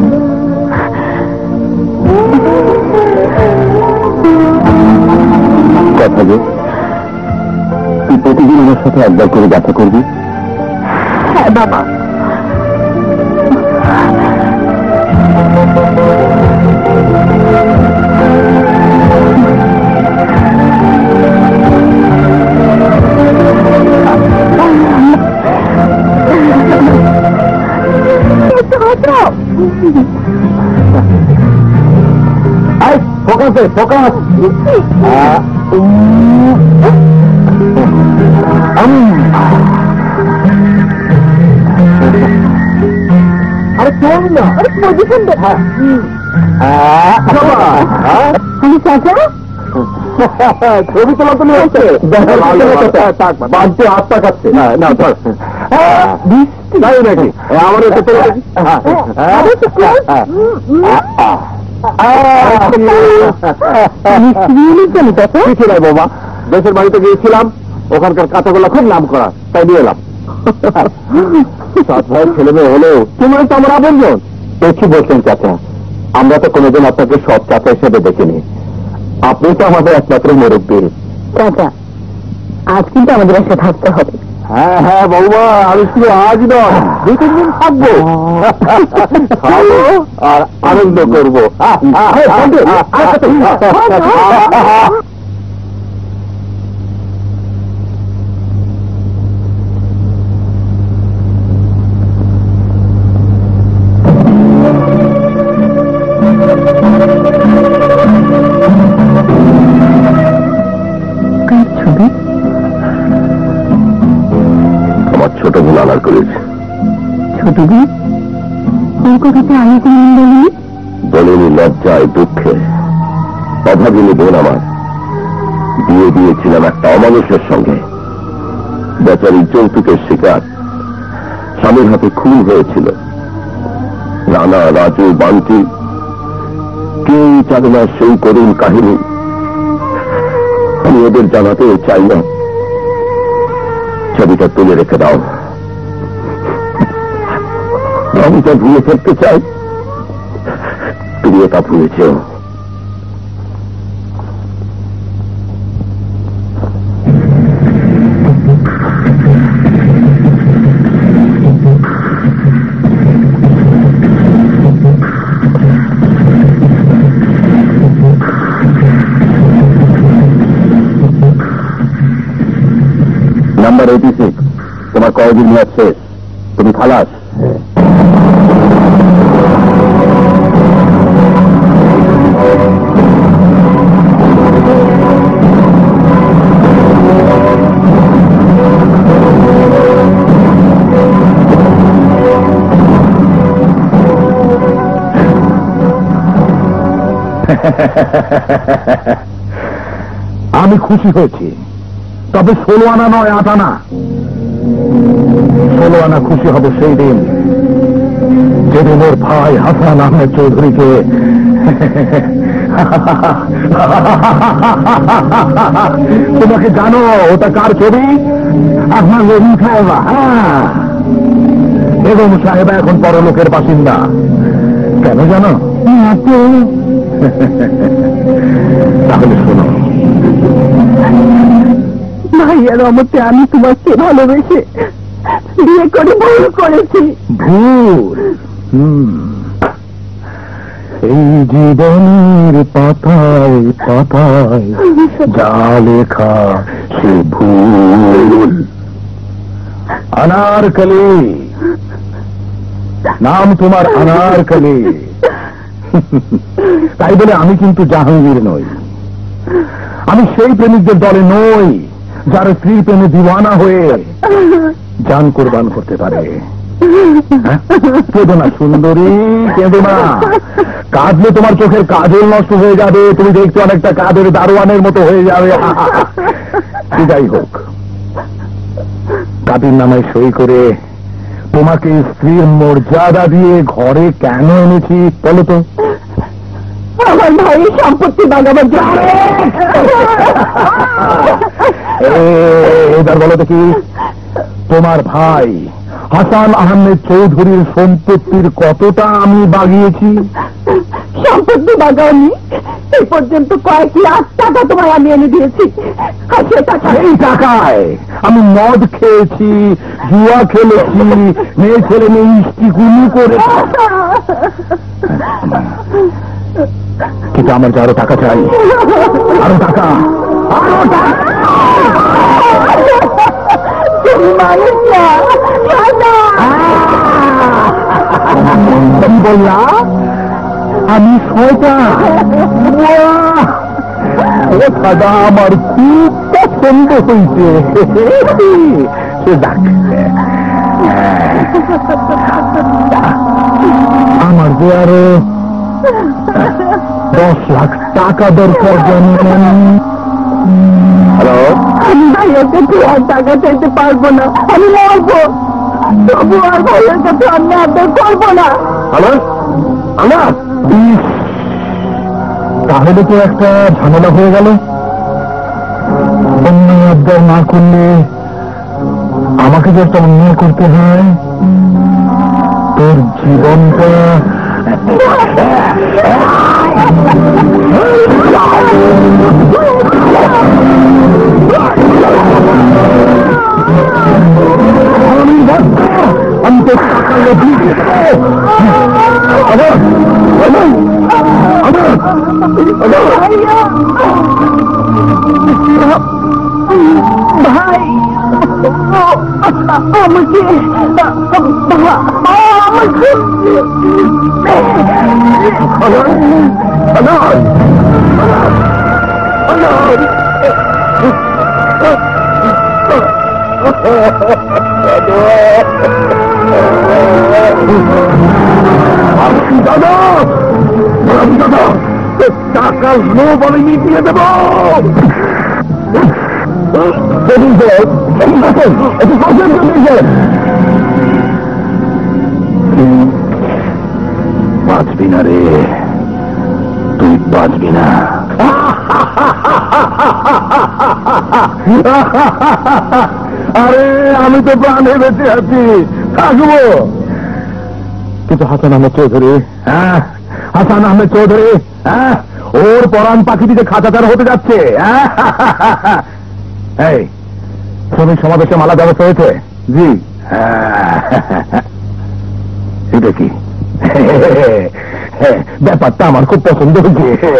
কথা যে তুই প্রতিদিন আমার সাথে একবার করে দেখা করবি? হ্যাঁ বাবা। ফোকাসে ফোকাস। আরে শোন না, আরে পজিশন দে। চাচা ছবি তোলা তো হচ্ছে বাড়তে হাত পাকাচ্ছে না ধর তাই নাকি? আমার একটু বাবা, দেশের বাড়িতে গিয়েছিলাম, ওখানকার কাঁচাগোলা খুব নাম করা, তাই নিয়ে এলাম। ভাইয়ের ছেলে মেয়ে হলেও তোমার তো আমার আপনজন। দেখি বলছেন চাচা, আমরা তো কোনোদিন আপনাকে সব চাচা হিসেবে দেখিনি, আপনি তো আমাদের একমাত্র মুরব্বী। চাচা, আজ কিন্তু আমাদের সাথে থাকতে হবে। হ্যাঁ হ্যাঁ বাবুমা, আমি শুধু আজ নয়, 2-3 দিন থাকবো, খাবো আর আনন্দ করবো। ছোট বোন আনার করেছে। ছোট বোন? ওর কথাতে আমি কোনদিন বলিনি। বলিনি লজ্জায় দুঃখে। অভাগিনী বোন আমার, বিয়ে দিয়েছিলাম একটা অমানুষের সঙ্গে। বেচারি যৌতুকের শিকার, স্বামীর হাতে খুন হয়েছিল। রানা, রাজু, বান্টি, কেউ জানে না সেই করুণ কাহিনী। আমি ওদের জানাতেও চাই না। ছবিটা তুলে রেখে দাও। আমি তা ভুলে ফেলতে চাই, তুমিও তা ভুলেছ। নাম্বার 86, তোমার কয়েকদিন মেয়াদ শেষ, তুমি খালাস। আমি খুশি হয়েছি, তবে 16 আনা নয় 8 আনা। 16 আনা খুশি হবে সেই দিন, যেদিন ওর ভাই হাসান আহমেদ চৌধুরীকে তোমাকে জানো ওটা কার ছবি? আপনার রহিম সাহেবা। হ্যাঁ, বেগম সাহেবা এখন পরলোকের বাসিন্দা। কেন জানো? তাহলে শোনো, ভাইয়ার অমতে আমি তোমাকে ভালোবেসে বিয়ে করে ভুল করেছি। ভুল? এই জীবনের পাতায় পাতায় যা লেখা সে ভুল। আনারকলি, নাম তোমার আনারকলি। তাই বলে আমি কিন্তু জাহাঙ্গীর নই। আমি সেই প্রেমিকদের দলে নই যারা স্ত্রীর প্রেমে দিওয়ানা হয়ে জান কোরবান করতে পারে। কেঁদো না সুন্দরী, কেঁদো না। কাঁদলে তোমার চোখের কাজল নষ্ট হয়ে যাবে, তুমি দেখতে অনেকটা কাদের দারোয়ানের মতো হয়ে যাবে। যাই হোক, কাবির নামায় সই করে তোমাকে স্ত্রীর মর্যাদা দিয়ে ঘরে কেন এনেছি বলো তো? আমার ভাইয়ের সম্পত্তি বাগাবার জন্য। এবার বলো দেখি, তোমার ভাই হাসান আহমেদ চৌধুরীর সম্পত্তির কতটা আমি বাগিয়েছি? সম্পত্তি বাগাওনি, এই পর্যন্ত কয়েক লাখ টাকা তোমায় আমি এনে দিয়েছি। আর সে টাকা, এই টাকায় আমি মদ খেয়েছি, জুয়া খেলেছি, মেয়ে ছেলে মেয়ে ইস্টিকুনি করে, কিন্তু আমার যে আরো টাকা চাই, আরো টাকা, আরো টাকা। তুমি মানুষ না, কি বললা? আমি শয়তান? ও দাদা, আমার খুব পছন্দ হয়েছে। সে যাক, আমার যে আরো 10 লাখ টাকা দরকার জানেন। হ্যালো, আমি ভাইয়ের কাছে আর টাকা চাইতে পারবো না, আমি মরবো, তবু আর ভাইয়ের কাছে আমি আদর করবো না। হ্যালো, আমার তাহলে তো একটা ঝামেলা হয়ে গেল। অন্যায় আবদার না করলে আমাকে যে একটা অন্যায় করতে হয়, তোর জীবনটা আমি তো টাকা দিয়ে ভাই, আমাকে দাদা, দাদা, টাকার লোভ আমি মিটিয়ে দেব। বাঁচবি না রে, তুই বাঁচবি না। আরে আমি তো প্রাণে বেঁচে আছি, থাকবো। কিন্তু হাসান আহমেদ চৌধুরী, হ্যাঁ হাসান আহমেদ চৌধুরী, হ্যাঁ ওর পরাণ পাখিটিতে খাঁচাচার হতে যাচ্ছে। এই শ্রমিক সমাবেশে মালা ব্যবস্থা হয়েছে? জি। এটা কি ব্যাপারটা আমার খুব পছন্দ হয়েছে।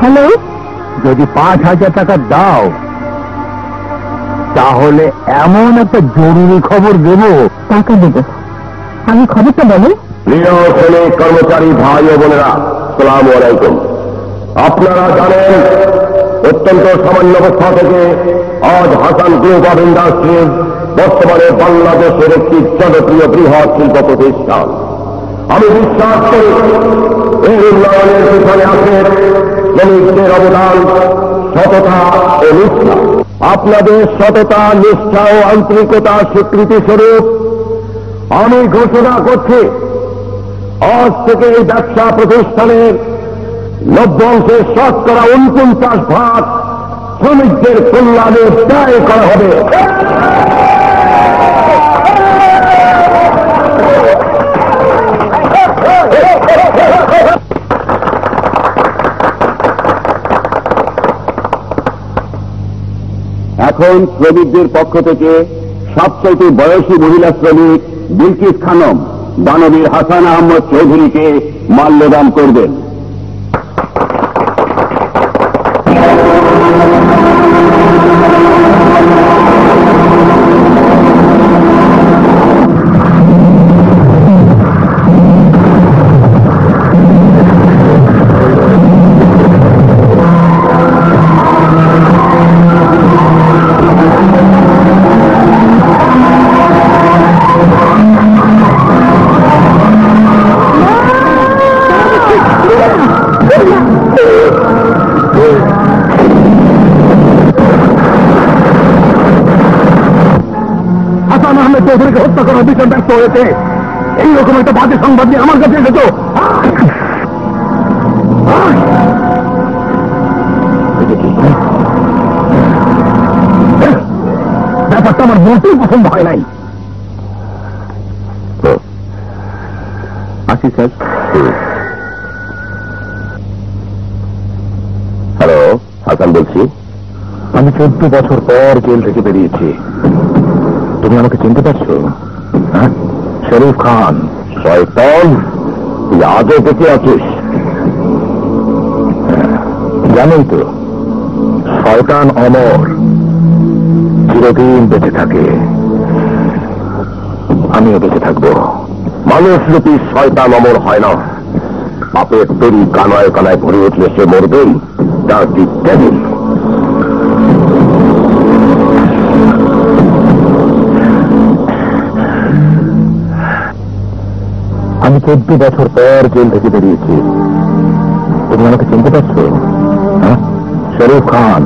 হ্যালো, যদি 5,000 টাকা দাও তাহলে এমন একটা জরুরি খবর দেব। টাকা দেবো, আমি খবরটা বলো। প্রিয় শ্রমিক কর্মচারী ভাই ও বোনেরা, আসসালামু আলাইকুম। আপনারা জানেন অত্যন্ত সামান্য অবস্থা থেকে আজ হাসান গ্রুপ অফ ইন্ডাস্ট্রিজ বর্তমানে বাংলাদেশের একটি জনপ্রিয় বৃহৎ শিল্প প্রতিষ্ঠান। আমি বিশ্বাস করি এই উন্নয়নের পিছনে আছে শ্রমিকদের অবদান, সততা ও নিষ্ঠা। আপনাদের সততা, নিষ্ঠা ও আন্তরিকতা স্বীকৃতি স্বরূপ আমি ঘোষণা করছি, আজ থেকে এই ব্যবসা প্রতিষ্ঠানের 90% শ্রমিকদের কল্যাণে ব্যয় করা হবে। এখন শ্রমিকদের পক্ষ থেকে সবচেয়ে বয়সী মহিলা শ্রমিক বিলকিস খানম দানবীর হাসান আহমদ চৌধুরীকে মাল্যদান করবেন। চৌধুরীকে হত্যা করার বিচার ব্যর্থ হয়েছে, এইরকম একটা বাজে সংবাদ নিয়ে আমার কাছে এসেছো। ব্যাপারটা আমার মোটেই পছন্দ হয় নাই। আসি স্যার। হ্যালো, হাসান বলছি। আমি 14 বছর পর জেল থেকে বেরিয়েছি। তুমি আমাকে চিনতে পারছো? হ্যাঁ, শরীফ খান। শয়তান, তুই আজও বেঁচে আছিস? জানোই তো, শয়তান অমর, চিরদিন বেঁচে থাকে। আমিও বেঁচে থাকবো। মানুষ রূপী শয়তান অমর হয় না। পাপের তরি কানায় কানায় ভরে উঠলে সে মরবেই। তার কি টেবিল। আমি 14 বছর পর জেল থেকে বেরিয়েছি। তুমি আমাকে চিনতে পারছো? হ্যাঁ, শরীফ খান।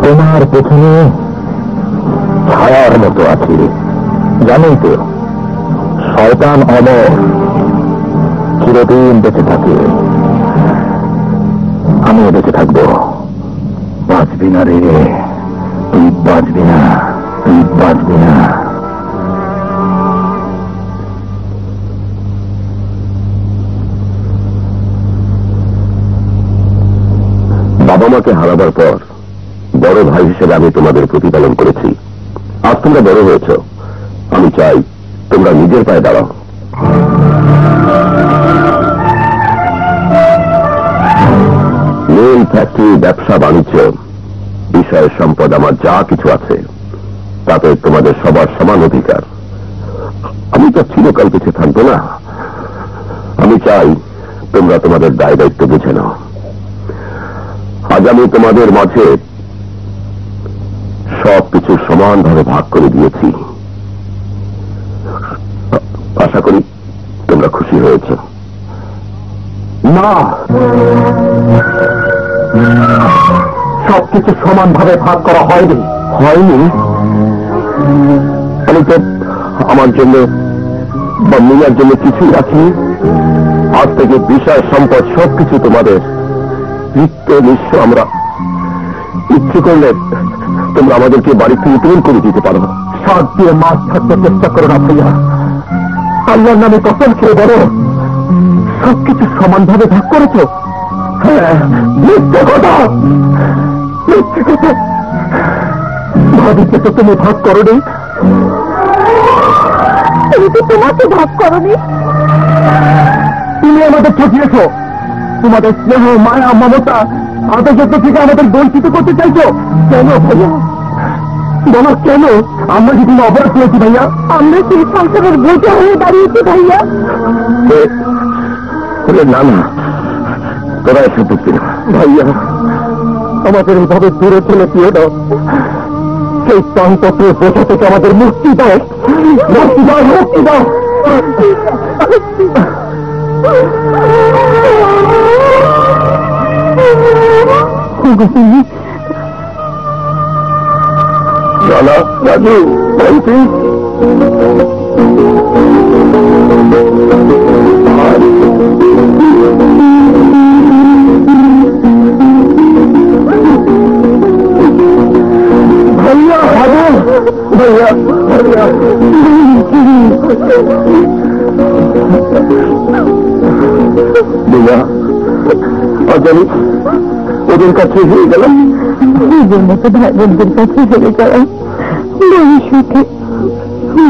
তোমার পেছনে ছায়ার মতো আছে। জানোই তো, শয়তান অমর, চিরদিন বেঁচে থাকে। আমিও বেঁচে থাকবো। বাঁচবি না রে, তুই বাঁচবি না, তুই বাঁচবি না। বাবা মাকে হারাবার পর বড় ভাই হিসেবে আমি তোমাদের প্রতিপালন করেছি। আজ তোমরা বড় হয়েছ, আমি চাই তোমরা নিজের পায়ে দাঁড়াও। মিল, ফ্যাক্টরি, ব্যবসা বাণিজ্য, বিষয় সম্পদ, আমার যা কিছু আছে তাতে তোমাদের সবার সমান অধিকার। আমি তো চিরকাল পিছিয়ে থাকবো না। আমি চাই তোমরা তোমাদের দায় দায়িত্ব বুঝে নাও। আজ আমি তোমাদের মাঝে সবকিছু সমানভাবে ভাগ করে দিয়েছি। আশা করি তোমরা খুশি হয়েছ। না, সবকিছু সমানভাবে ভাগ করা হয়নি। হয়নি? আমি তো আমার জন্য বা মিয়ার জন্য কিছুই রাখিনি। আজ থেকে বিষয় সম্পদ সবকিছু তোমাদের। নিত্য নিঃস্ব আমরা। ইচ্ছে করলে তোমরা আমাদেরকে বাড়ি থেকে তুল করে দিতে পারো। সাত দিয়ে মাছ থাকতে চেষ্টা করো না ভাইয়া। আল্লাহর নামে কসম খেয়ে বলো, সবকিছু সমানভাবে ভাগ করেছো? হ্যাঁ, মিথ্যে কথা, মিথ্যে কথা। ভাবিকে তো তুমি ভাগ করোনি। তুমি তো তোমাকে ভাগ করোনি। তুমি আমাদের ঠকিয়েছ। তোমাদের স্নেহ, মায়া, মমতা, আন্তর্জাত থেকে আমাদের বঞ্চিত করতে চাইছো। কেন ভাইয়া বলো, কেন? আমরা কি কোনো অপরাধ করেছি ভাইয়া? আমরা সেই সংসারের বোঝা হয়ে দাঁড়িয়েছি ভাইয়া। না না, তোরা এসে বুঝবি না ভাইয়া, আমাদের এইভাবে দূরে ঠেলে দিয়ে দাও। সেই প্রাণপত্রের বোঝা থেকে আমাদের মুক্তি দাও, মুক্তি দাও, মুক্তি দাও। রানা, রাজু, বলছি ভাইয়া, ভাইয়া, ভাইয়া, ভাইয়া, আজ আমি ওদের কাছে হয়ে গেলাম। নিজের মতো ভাই বোনদের কাছে হেরে যাওয়া বড় সুখে,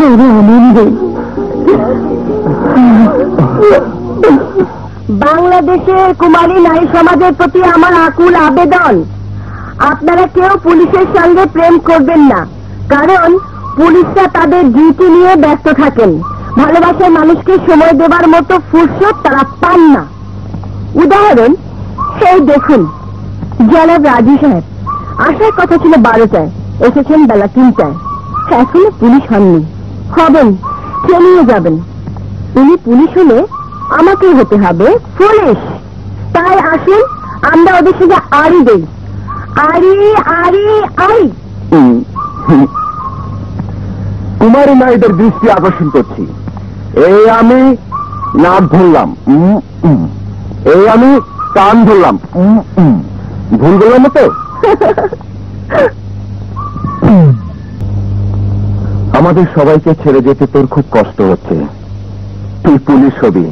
বড় আনন্দে। বাংলাদেশের কুমারী নারী সমাজের প্রতি আমার আকুল আবেদন, আপনারা কেউ পুলিশের সঙ্গে প্রেম করবেন না। কারণ পুলিশরা তাদের ডিউটি নিয়ে ব্যস্ত থাকেন। ভালোবাসার মানুষকে সময় দেবার মতো ফুরসত তারা পান না। উদাহরণ, সেই দেখুন জনাব রাজু সাহেব, আসার কথা ছিল 12টায়, এসেছেন বেলা 3টায়। এখনো পুলিশ হননি। হবেন, ট্রেনিংয়ে যাবেন। উনি পুলিশ হলে আমাকেই হতে হবে পুলিশ। তাই আসুন আমরা ওদের সঙ্গে আড়ি দেই। আরে আরে আরে কুমারী নারীদের দৃষ্টি আকর্ষণ করছি। এই আমি নাক ধরলাম, এই আমি কান ধরলাম, ভুল বললাম না তো? আমাদের সবাইকে ছেড়ে যেতে তোর খুব কষ্ট হচ্ছে। তুই পুলিশ হবি,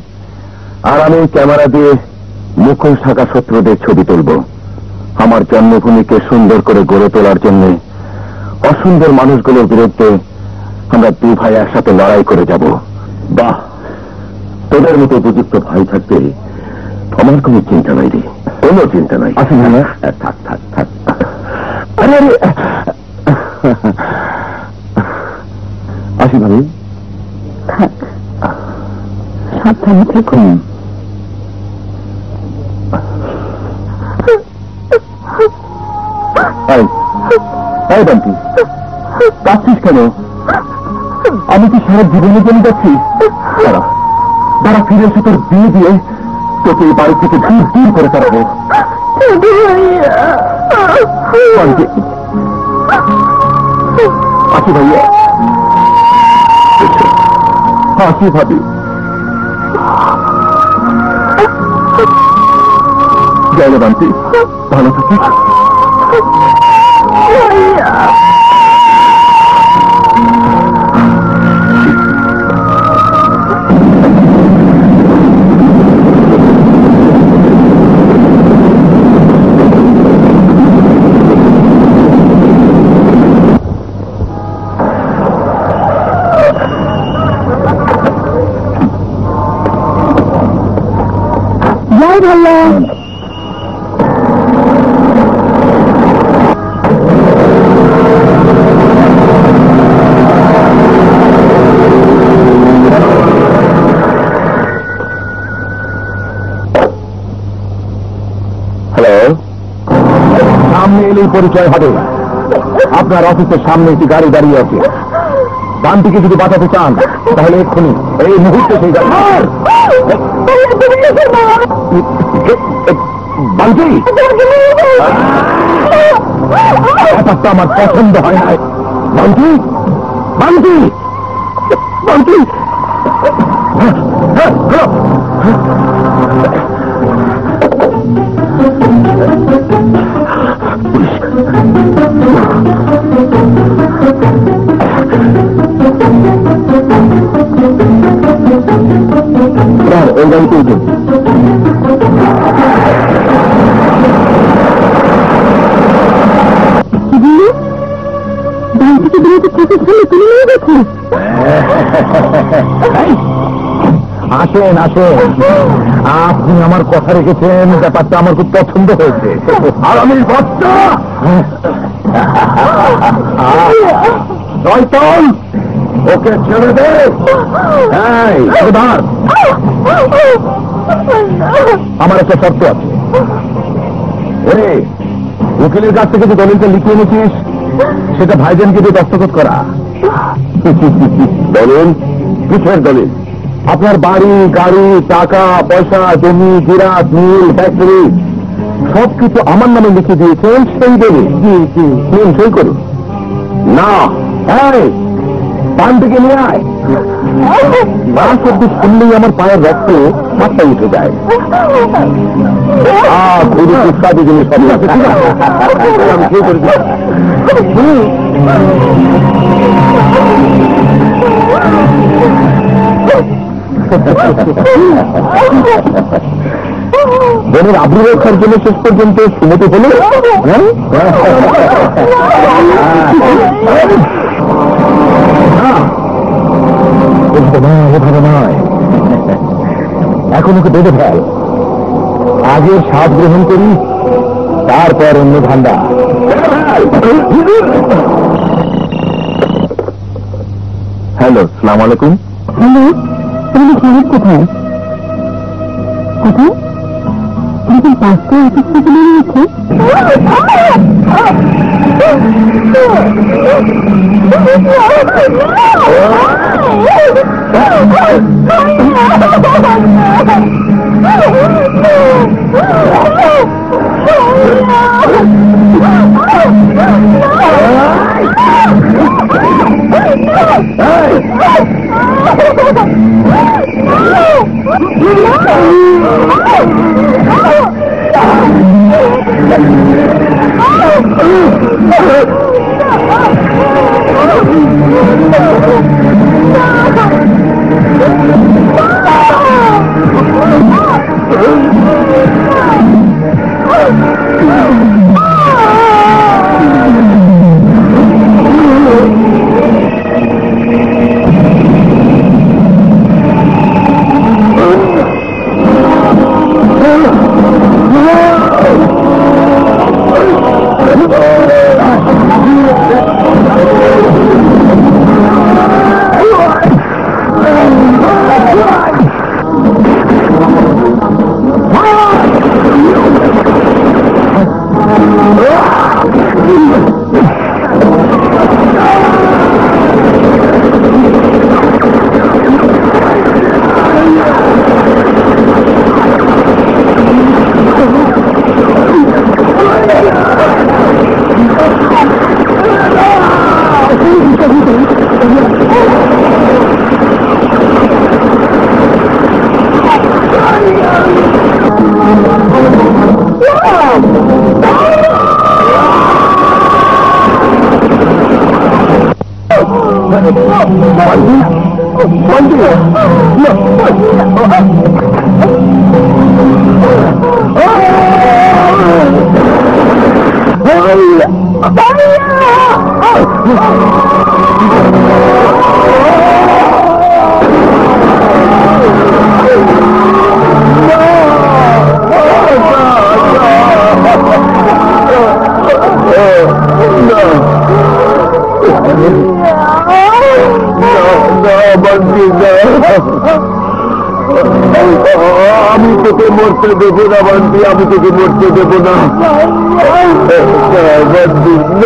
আর আমি ক্যামেরা দিয়ে মুখোশ ঢাকা শত্রুদের ছবি তুলব। আমার জন্মভূমিকে সুন্দর করে গড়ে তোলার জন্য অসুন্দর মানুষগুলোর বিরুদ্ধে আমরা দু ভাই একসাথে লড়াই করে যাব। বাহ, তোদের মতো উপযুক্ত ভাই থাকতে আমার কোনো চিন্তা নাই রে, কোনো চিন্তা নাই। আসুন না, থাক থাক থাক। আরে আরে আসি ভাবি, সাবধানে থেকো। বান্টি, কাঁদছিস কেন? আমি কি সারা জীবনের জন্য যাচ্ছি? তারা ফিরে এসে তোর বিয়ে দিয়ে তোকে এই বাড়ি থেকে দূর দূর করে তাড়াবো। আসি ভাইয়া, আসি ভাবি। জয় বান্টি, ভালো থাকিস। জয় ভাল্লা। সামনে এলেই পরিচয় হবে। আপনার অফিসের সামনে একটি গাড়ি দাঁড়িয়ে আছে। বান্টিকে যদি বাঁচাতে চান তাহলে এক্ষুনি এই মুহূর্তে সেই গাড়ি। বান্টি, ব্যাপারটা আমার পছন্দ হয় না। বান্টি, বান্টি, বান্টি, ওই গাড়িতে উঠুন। আসেন আসেন, আপনি আমার কথা রেখেছেন, ব্যাপারটা আমার খুব পছন্দ হয়েছে। আর আমি বাচ্চা শয়তান, ওকে ছেড়ে দে। আমার একটা শর্ত আছে। ওরে, উকিলের কাছ থেকে যে দলিলটা লিখে এনেছিস সেটা ভাইজানকে দিয়ে দস্তখত করা। দলিল? কিসের দলিল? আপনার বাড়ি, গাড়ি, টাকা পয়সা, জমি, জিরাত, মিল, ফ্যাক্টরি সবকিছু আমার নামে লিখে দিয়েছেন, সেই দলিল। সই করুন। না, পান থেকে নিয়ে আয়। মা শব্দ শুনলেই আমার পায়ের রক্ত মাথায় উঠে যায়। খুবই সুস্বাদু জিনিস সবই আছে। ঠিক আছে, আমি সই করে দিই। বোনের আবরু রক্ষার জন্য শেষ পর্যন্ত সুমতি হল। ওভাবে নয়, এখন ওকে বেঁধে ফেল। আগে স্বাদ গ্রহণ করি, তারপর অন্য ধান্দা। হ্যালো, সালাম আলাইকুম। হ্যালো, তুমি সাহেব কোথায়? কোথায়? তুমি পাঁচটা অফিস থেকে বেরিয়েছে? আমি তোকে মরতে দেবো না বান্টি, আমি তোকে মরতে দেবো না বান্টি, না।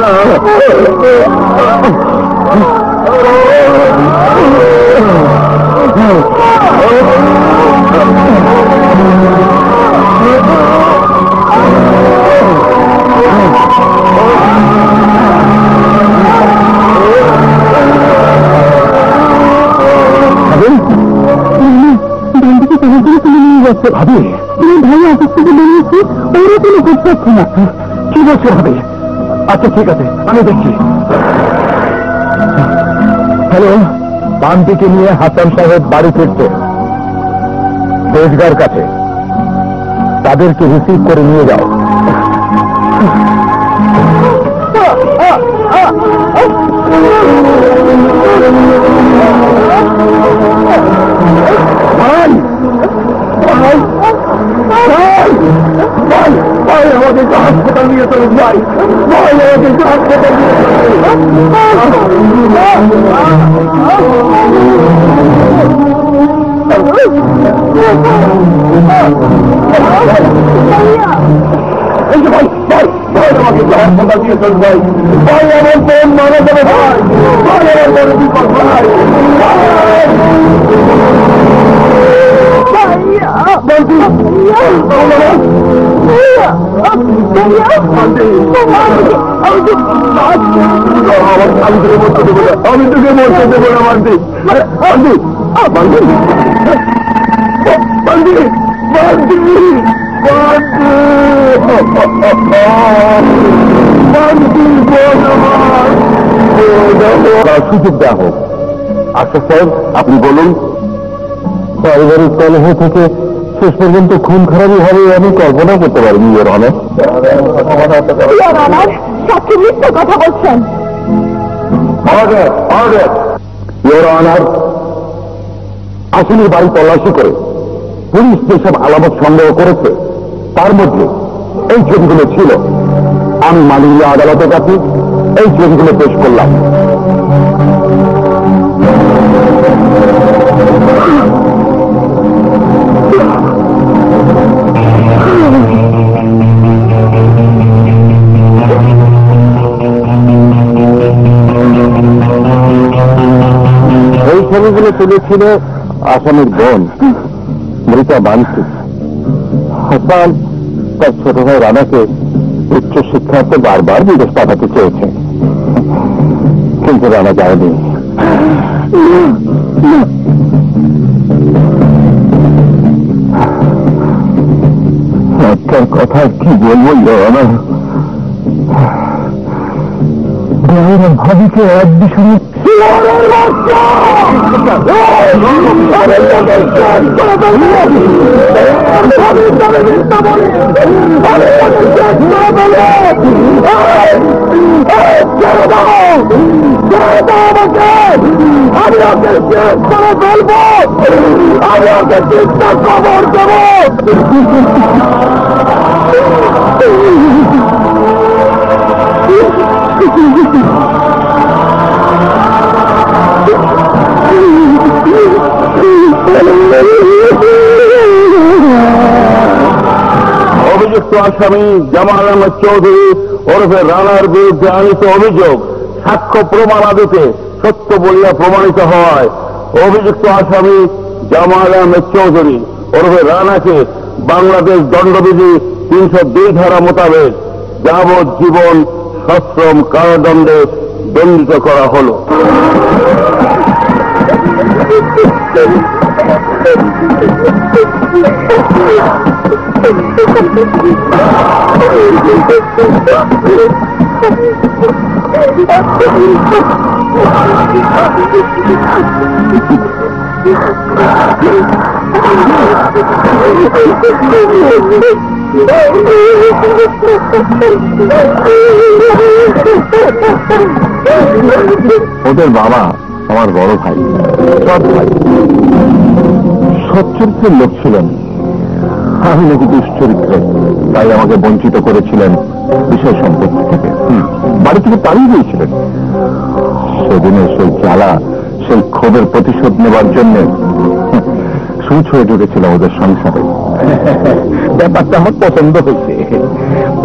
ভাবি ভাই অফিস থেকে বেরিয়েছি, ওরা কোনো খুঁজ পাচ্ছি না। কি বলছো ভাবি? আচ্ছা ঠিক আছে, আমি দেখছি। হ্যালো, বান্টিকে নিয়ে হাসান সাহেব বাড়ি ফিরছে দেশগার কাছে, তাদেরকে রিসিভ করে নিয়ে যাও। আমাদেরকে হাসপাতাল নিয়ে চলুন ভাই, ভাই আমাদেরকে হাসপাতাল নিয়ে ভাই, ভাই ভাই আমাকে হাসপাতাল নিয়ে চলুন ভাই, ভাই আমার বোন মারা যাবে ভাই, ভাই আমার বড় বিপদ ভাই। আমি তোকে মরতে দেবো না বান্টি, বান্টি বান্টি বান্টি বান্টি সুযোগ দেওয়া হোক। আচ্ছা স্যার, আপনি বলুন। পারিবারিক কলহ থেকে শেষ পর্যন্ত খুন খারাপি হবে আমি কল্পনা করতে পারিনি। ইওর অনার, সাক্ষী মিথ্যে কথা বলছেন। Order order. ইওর অনার, আসামির বাড়ি তল্লাশি করে পুলিশ যেসব আলামত সংগ্রহ করেছে তার মধ্যে এই ছবিগুলো ছিল। আমি মাননীয় আদালতের কাছে এই ছবিগুলো পেশ করলাম। এই ছবিগুলো তুলেছিল আসামির বোন মৃতা বান্টি। হাসান তার ছোট ভাই রানাকে উচ্চ শিক্ষার্থে বারবার বিদেশ পাঠাতে চেয়েছে, কিন্তু রানা যায়নি। দুঃখের কথা কি বলবো জানা, ভাবিকে এক বিষয়ে আমি ওকে শেষ করে ফেলবো, আমি ওকে চিন্তা খবর দেবো। অভিযুক্ত আসামি জামাল আহমেদ চৌধুরী ওরফে রানার বিরুদ্ধে আনিত অভিযোগ সাক্ষ্য প্রমাণ আদিতে সত্য বলিয়া প্রমাণিত হওয়ায় অভিযুক্ত আসামি জামাল আহমেদ চৌধুরী ওরফে রানাকে বাংলাদেশ দণ্ডবিধি 302 ধারা মোতাবেক যাবজ্জীবন সশ্রম কারাদণ্ডে দণ্ডিত করা হল। ওদের বাবা আমার বড় ভাই, সৎ ভাই, সচ্চরিত্রের লোক ছিলেন। আমি নাকি দুশ্চরিত্রে, তাই আমাকে বঞ্চিত করেছিলেন বিষয় সম্পত্তি থেকে, বাড়ি থেকে তাড়িয়ে দিয়েছিলেন। সেদিনের সেই জ্বালা, সেই ক্ষোভের প্রতিশোধ নেবার জন্য সুচ হয়ে ঢুকেছিলাম ওদের সংসারে। ব্যাপারটা আমার পছন্দ হয়েছে,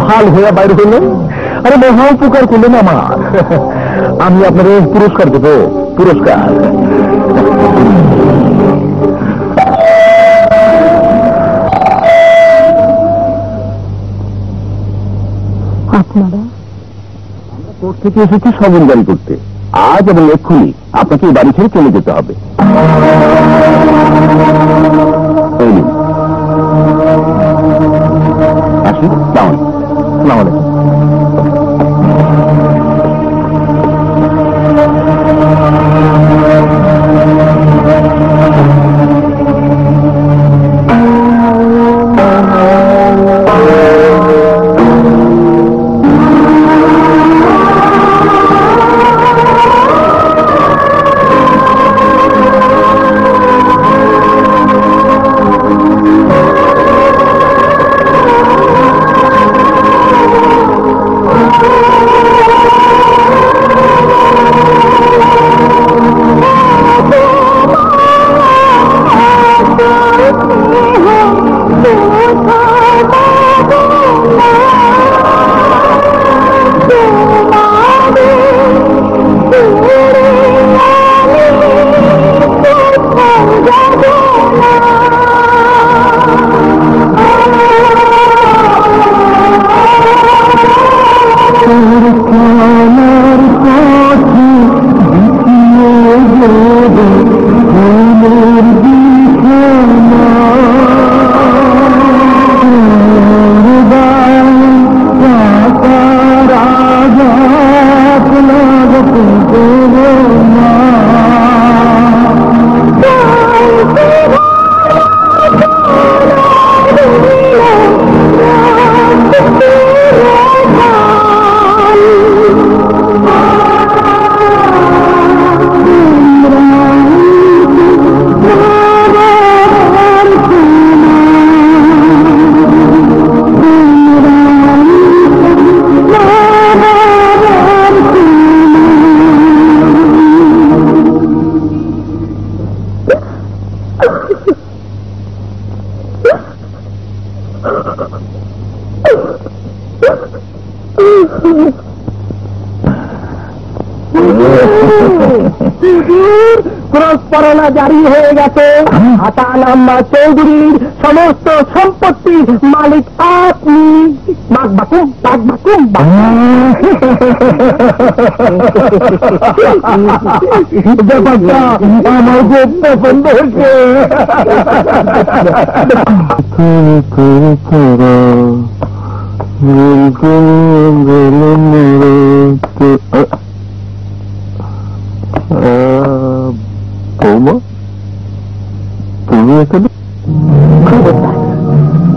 ভাল হয়ে বাইরে হইলেন, আরে মহা উপকার করলেন আমার। আমি আপনার পুরস্কার দেব, পুরস্কার। আপনারা কোর্ট থেকে এসেছি সবুরদারি করতে। আজ এবং এক্ষুনি আপনাকে এই বাড়ি ছেড়ে চলে যেতে হবে। আসি, সালাম আলাইকুম। প্রস্তাবনা জারি হয়ে গেছে। হাসান আহমেদ চৌধুরীর সমস্ত সম্পত্তি সত্যি মালিক আপনি। বাঘ বাকুম বাঘ বাকুম ব্যাপারটা আমার খুব পছন্দ হচ্ছে। বৌমা, তুমি এখানে?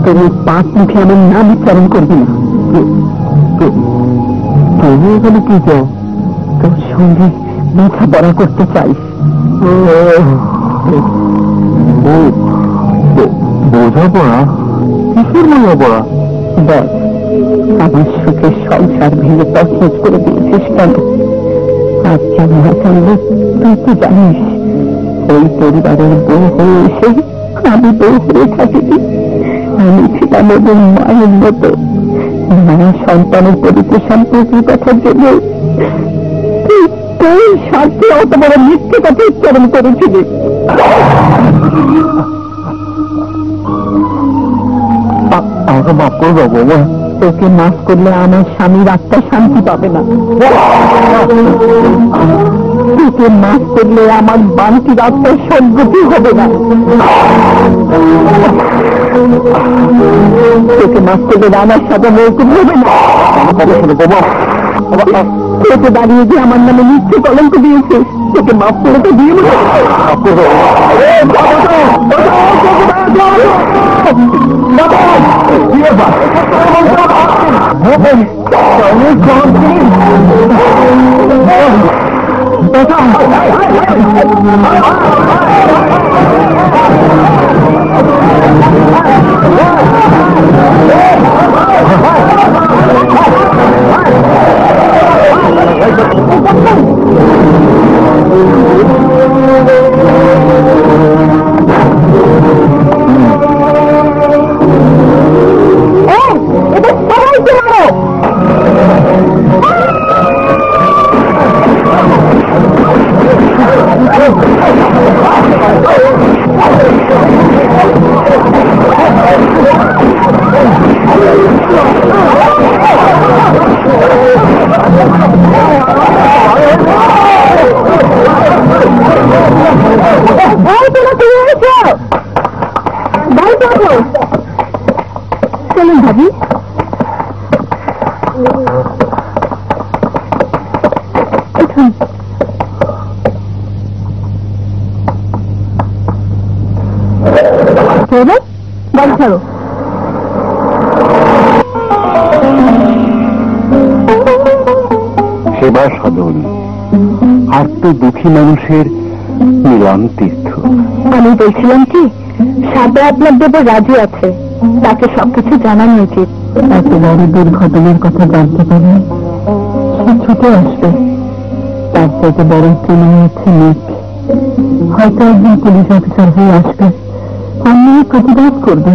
তুমি পাঁচ মুখে আমার নাম উচ্চারণ করবি না। তুমি এখানে কি চাও? তোর সঙ্গে লেখাপড়া করতে চাই। বোঝাপড়া? কিসের বোঝাপড়া? দেখ, আমার সুখের সংসার ভেঙে তছনছ করে দিয়েছিস কেন? আজকে না জানলে তুই তো জানিস, ওই পরিবারের বউ হয়ে এসে আমি বউ হয়ে থাকিনি। আমি ছিলাম ওদের মায়ের মতো। মায়ের সন্তানের পরিপোষণ প্রতিকথার জন্য তুই স্বার্থে অত বড় মিথ্যে কথা উচ্চারণ করেছিলি। আমাকে মাফ করবো বৌমা। তোকে মাফ করলে আমার স্বামীর আত্মা শান্তি পাবে না। তোকে মাফ করলে আমার বান্তির আত্মার সদ্গতি হবে না। তোকে মাফ করলে রানার সাথে মৌকুব হবে না। তোকে দাঁড়িয়ে যে আমার নামে মিথ্যে কলঙ্ক দিয়েছে, তোকে মাফ করে তো দিয়ে চলুন ভাবি। বাড়ি ছাড়ো। সেবা সদন আর তো দুঃখী মানুষের মিলন তীর্থ। আমি বলছিলাম কি, সাদা আপনার দেব রাজু আছে, তাকে সবকিছু জানানো উচিত। এত বড় দুর্ঘটনার কথা জানতে পারলে সে ছুটে আসবে। তার থেকে বড় একটি মনে হচ্ছে নিক, হয়তো একদিন পুলিশ অফিসার হয়ে আসবে, অন্য প্রতিবাদ করবে।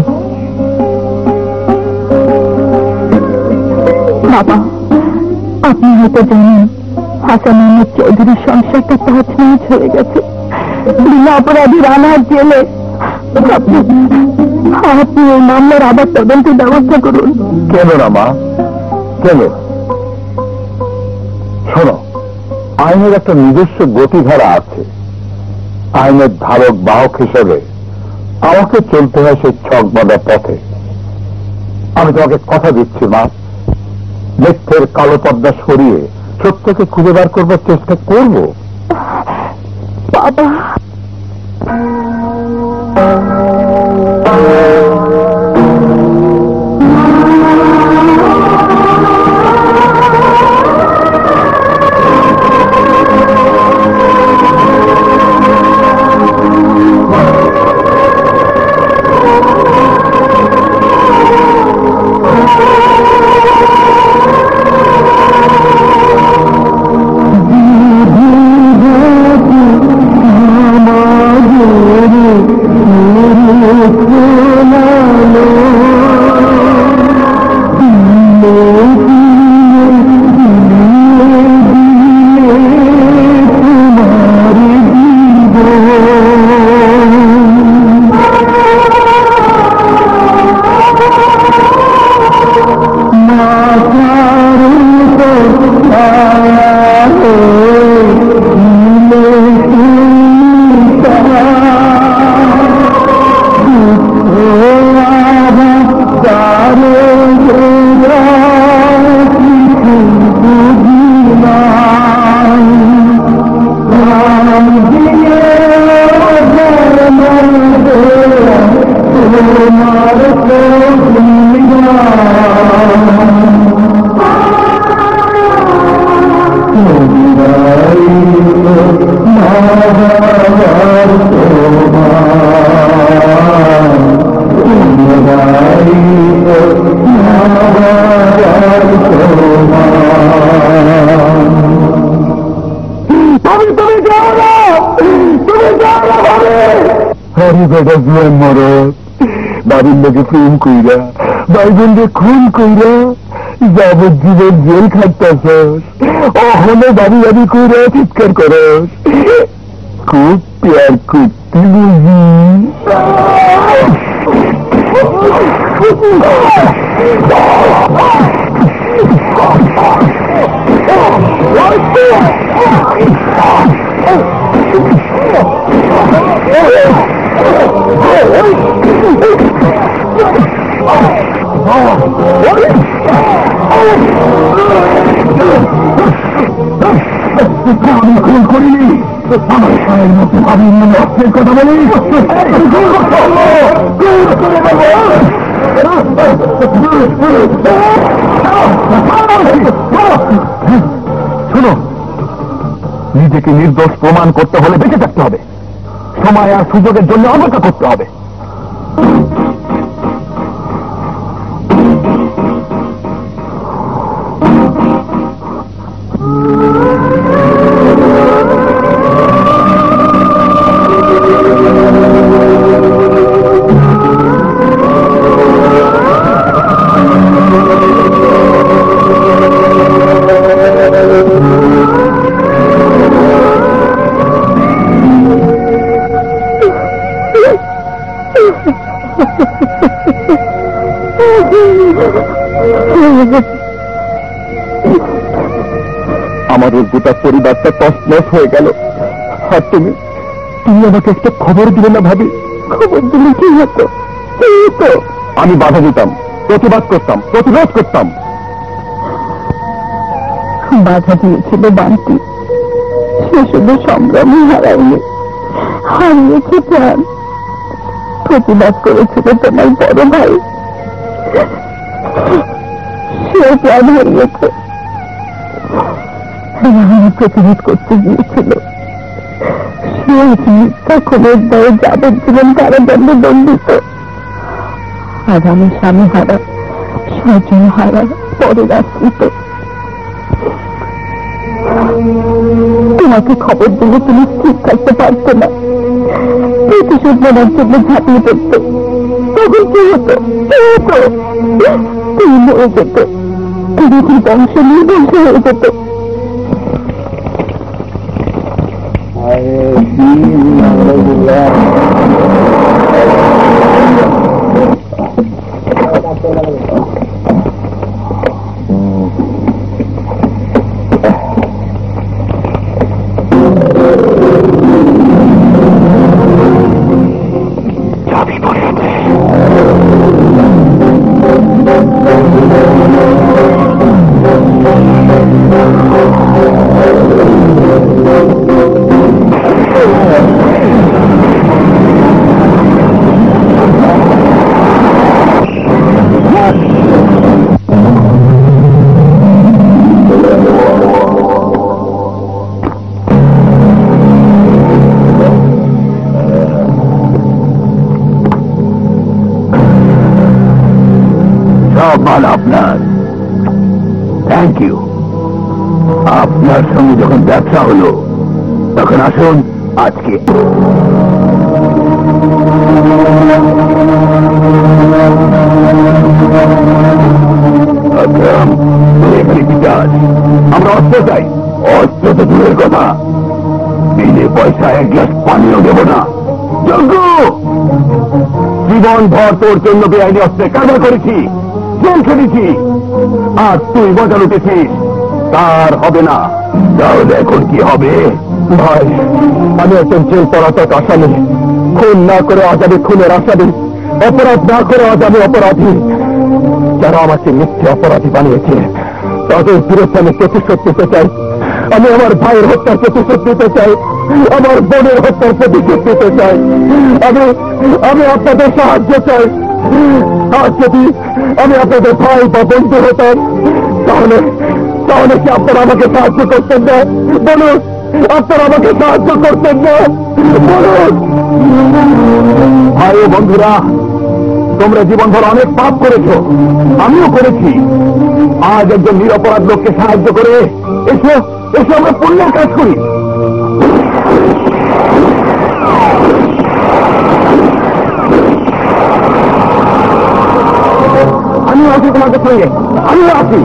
বাবা, আপনি হয়তো জানেন হাসান আহমেদ চৌধুরীর সংসারটা তছনছ হয়ে গেছে। বিনা অপরাধী রানার জেলে। আপনি এই মামলার আবার তদন্তের ব্যবস্থা করুন। কেন না মা, কেন? শোনো, আইনের একটা নিজস্ব গতিধারা আছে। আইনের ধারক বাহক হিসেবে আমাকে চলতে হয় সেই ছক বাঁধা পথে। আমি তোমাকে কথা দিচ্ছি মা, মিথ্যের কালো পর্দা সরিয়ে সত্যকে খুঁজে বার করবার চেষ্টা করব। বাবা, বাড়ির লোকে ফোন কইরা ভাইবোনকে খুন কইরা যাবজ্জীবন জেল খাটতেছস, অহনে দাবি দাবি কইরা চিৎকার করস। খুব প্যার করতে বুঝি। আমি খুন করিনি, আমার সায়ের মতো আমি অর্থের কথা বলি। শোনো, নিজেকে নির্দোষ প্রমাণ করতে হলে বেঁচে থাকতে হবে, সময় আর সুযোগের জন্য অপেক্ষা করতে হবে। আমাদের গোটা পরিবারটা তছনছ হয়ে গেল, আর তুমি আমাকে একটা খবর দিলে না ভাবি? খবর দিলে কি হতো? আমি বাধা দিতাম, প্রতিবাদ করতাম, প্রতিরোধ করতাম। বাধা দিয়েছিল বান্তি, সে শুধু সংগ্রামী হারায়নি, হারিয়েছে প্রাণ। প্রতিবাদ করেছিল তোমার বড় ভাই, সে প্রাণ হারিয়েছে। প্রতিরোধ করতে গিয়েছিল, সে মিথ্যা খুনের দায়ে যাবজ্জীবন কারাদণ্ডে দণ্ডিত। আর আমি স্বামী হারা, স্বজন হারা, পরের আশ্রিত। তোমাকে খবর দিলে তুমি স্থির থাকতে পারতো না, প্রতিশোধ নেওয়ার জন্য ঝাঁপিয়ে পড়তো। তখন কি হতো? তুমি মরে যেত, তুমি কি বংশ নির্বংশ হয়ে যেত। আপনার থ্যাংক ইউ। আপনার সঙ্গে যখন ব্যবসা হলো তখন আসুন আজকে। আমরা অস্ত্র চাই। অস্ত্র তো দূরের কথা, বিনে পয়সা এক গ্লাস পানিও দেব না। যোগ্য জীবন ভর তোর জন্য বেআইনি অস্ত্রে কারবার করেছি, জেল খেটেছি, আর তুই মজা লুটেছিস। তার হবে না, তাহলে এখন কি হবে? ভাই, আমি একজন জেল পলাতক আসামি, খুন না করে আজামি খুনের আসামি, অপরাধ না করে আজামি অপরাধী। যারা আমাকে মিথ্যে অপরাধী বানিয়েছে তাদের বিরুদ্ধে আমি প্রতিশোধ নিতে চাই। আমি আমার ভাইয়ের হত্যার প্রতিশোধ নিতে চাই। আমার বোনের হত্যার প্রতিশোধ নিতে চাই। আমি আপনাদের সাহায্য চাই। আর যদি আমি আপনাদের ভাই বা বন্ধু হতাম তাহলে কি আপনারা আমাকে সাহায্য করতেন না? বলুন, আপনারা আমাকে সাহায্য করতেন না? বলুন। ভাই ও বন্ধুরা, তোমরা জীবনভর অনেক পাপ করেছ, আমিও করেছি। আজ একজন নিরপরাধ লোককে সাহায্য করে এসো আমরা পুণ্যের কাজ করি। আমিও আছি তোমাদের সঙ্গে, আমিও আছি।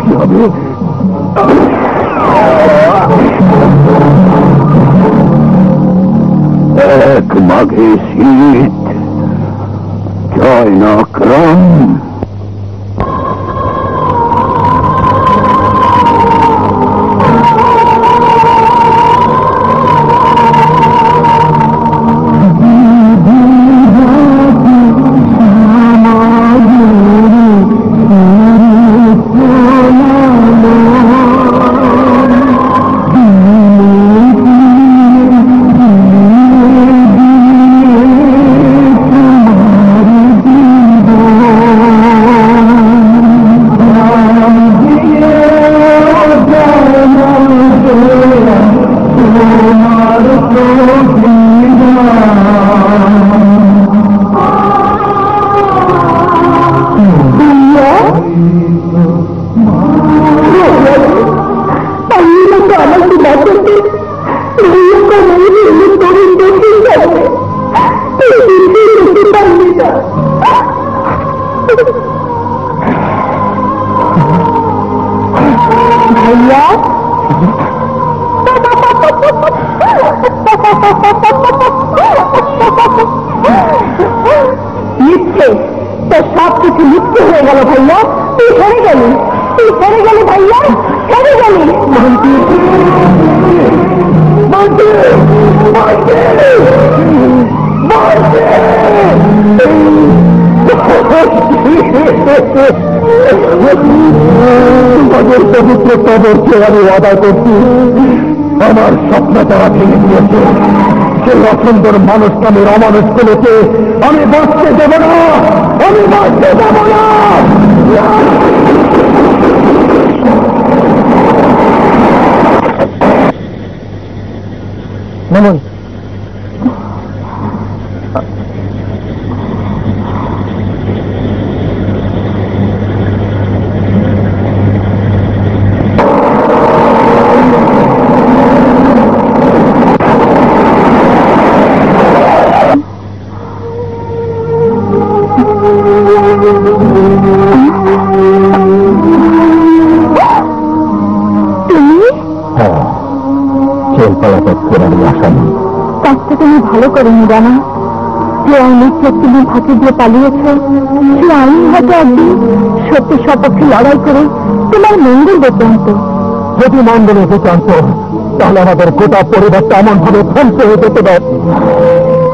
কি হবে? এক মাঘে শীত, জয় নক্রম। মিথ্যে তো সব কিছু মিথ্যে হয়ে গেল ভাইয়া। তুই হেরে গেলি ভাইয়া, হেরে গেলি। পবিত্র কবরকে আমি আদায় করছি। আমার স্বপ্ন তারা ভেঙে দিয়েছে। সেই অসুন্দর মানুষ নামের অমানুষগুলোকে আমি বাঁচতে দেব না, মামুন। কাজটা তুমি ভালো করেনি জানা। যে আইনের তুমি ফাঁকি দিয়ে পালিয়েছ, সে আইন হয়তো একদিন সত্যি সপক্ষে লড়াই করে তোমার মঙ্গল ডেকে আনতো। যদি মঙ্গলে ডেকে আনতো তাহলে আমাদের গোটা পরিবারটা এমন ভাবে ধ্বংস হয়ে যেতে দেয়।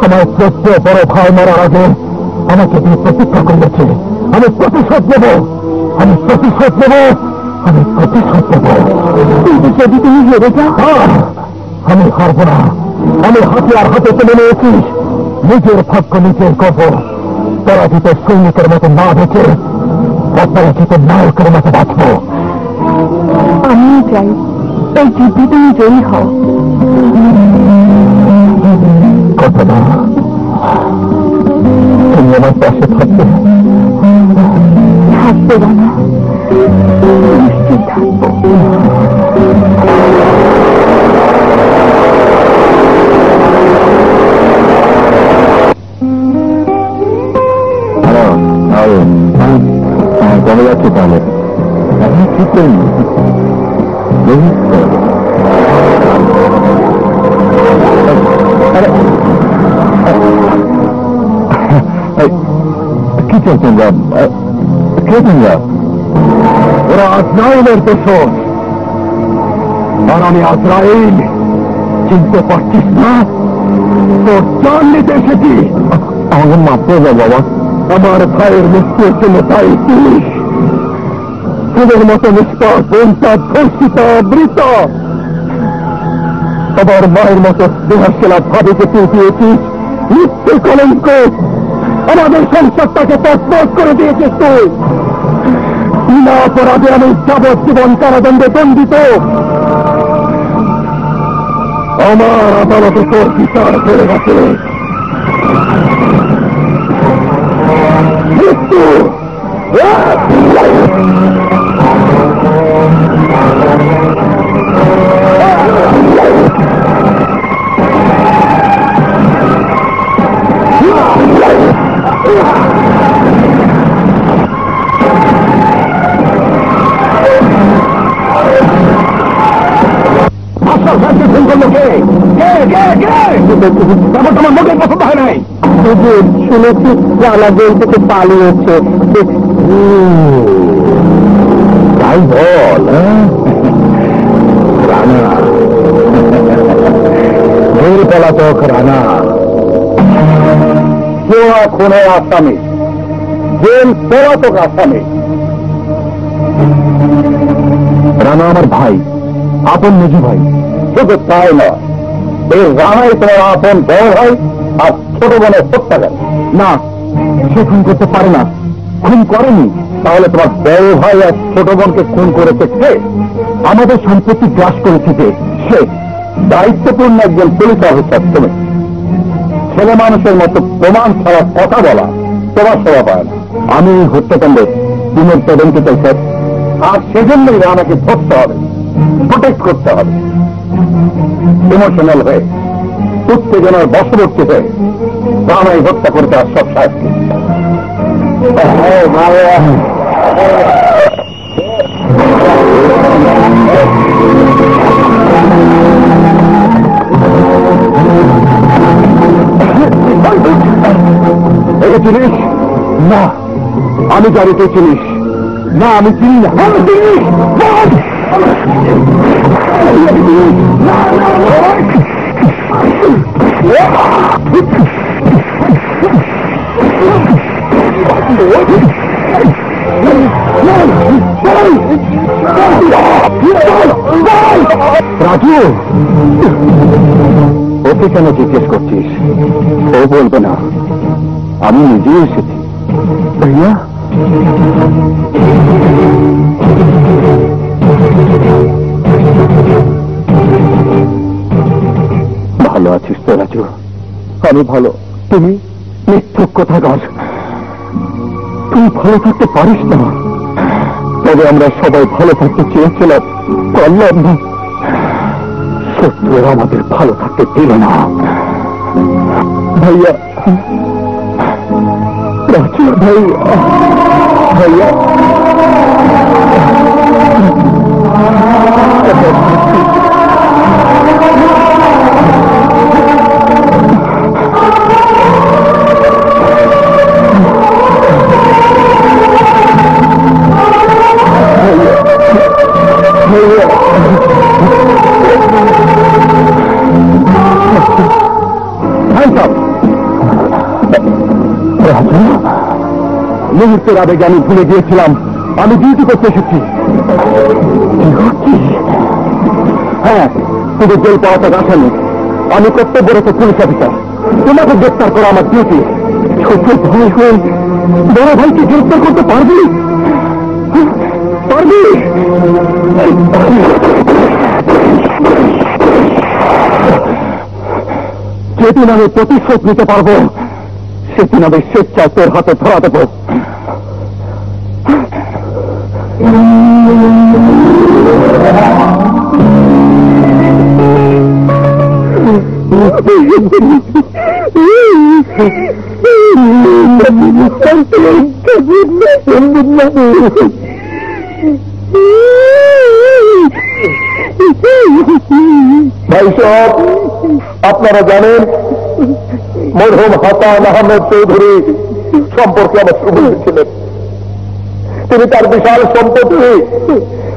আমার শ্রেষ্ঠ বড় ভাই মারার আগে আমাকে দিয়ে প্রতিজ্ঞা করেছে, আমি প্রতিশোধ নেব। কিন্তু যদি তুমি হেরে যাও? আমি হারব না। আমি হাতিয়ার হাতে তুলে নিয়েছিস। নিজের ভাগ্য নিজের করব। পরাজিত সৈনিকের মতো না দেখে অপরাজিত নায়কের মতো বাঁচব। আমিও চাই এই যুদ্ধে তুমি জয়ী হও। কথা তুমি আমার পাশে থাকবে? থাকবে না, নিশ্চিত থাকবো। কমে যাচ্ছে তাহলে এখন ঠিক করিনি। কি চলছেন কে তোমরা? ওরা আজরাইলের দোষর, আর আমি আজরাইল। চিনতে পারছিস না? তোর জান নিতে এসেছি। আমাকে মাফ করে দাও বাবা। আমার ভাইয়ের মৃত্যুর জন্য তাই পুলিশ ফুলের মতো নিষ্পাপ ধর্ষিত মৃত তোমার মায়ের মতো স্নেহাশীলা ভাবিকে তুই দিয়েছিস মৃত্যু কলঙ্ক আমাদের সংসারটাকে তৎপর করে দিয়েছিস তুই বিনা অপরাধে আমি যাবজ্জীবন কারাদণ্ডে দণ্ডিত আমার আদালতে তোর বিচার করে গেছে মৃত্যু তোমার মুখে পছন্দ হয় নাই শুনেছি জানা জেল থেকে পালিয়েছে তাই বল রানা জেল পলাতক রানা খুনের আসামি জেল পলাতক আসামি রানা আমার ভাই আপন মেজু ভাই শুধু তাই নয় এই রানাই তোমার আপন বড় ভাই আর ছোট বোনের হত্যাকারী না সে খুন করতে পারে না খুন করেনি তাহলে তোমার বড় ভাই আর ছোট বোনকে খুন করেছে কে আমাদের সম্পত্তি গ্রাস করেছে যে সে দায়িত্বপূর্ণ একজন পুলিশ অফিসার তুমি ছেলে মানুষের মতো প্রমাণ ছাড়া কথা বলা তোমার সেবা পায় না আমি এই হত্যাকাণ্ডে দিনের তদন্ত চাই স্যার আর সেজন্যই রানাকে ধরতে হবে প্রোটেক্ট করতে হবে ইমোশনাল হয়ে উত্তেজনার বশবর্তী হয়ে রানাই হত্যা করতে আর সব সাহায্য একে চিনিস না আমি গাড়িতে চিনিস না আমি চিনি না রাজু ওকে কেন জিজ্ঞেস করছিস ও বলবে না আমি নিজেই এসেছি ভাইয়া ভালো আছিস তো রাজু আমি ভালো তুমি মিথ্যুক কোথাকার তুই ভালো থাকতে পারিস না তবে আমরা সবাই ভালো থাকতে চেয়েছিলাম পারলাম না শত্রুরা আমাদের ভালো থাকতে দিল না ভাইয়া রাজু ভাইয়া ভাইয়া মুহূর্তের আবেগে আমি ভুলে গিয়েছিলাম আমি ডিউটি করতে এসেছি হ্যাঁ শুধু জেল পাওয়াটা আসামি আমি কর্তব্যরত পুলিশ অফিসার তোমাকে গ্রেপ্তার করা আমার ডিউটি ছোট ভাই হয়ে বড় ভাইকে গ্রেপ্তার করতে পারবি পারবি যেদিন আমি প্রতিশোধ নিতে পারবো সেদিন আমি স্বেচ্ছায় তোর হাতে ধরা দেবো ভাই সব আপনারা জানেন মরহুম হাসান আহমেদ চৌধুরী সম্পর্কে আমার সুবিধা ছিলেন তিনি তার বিশাল সম্পত্তি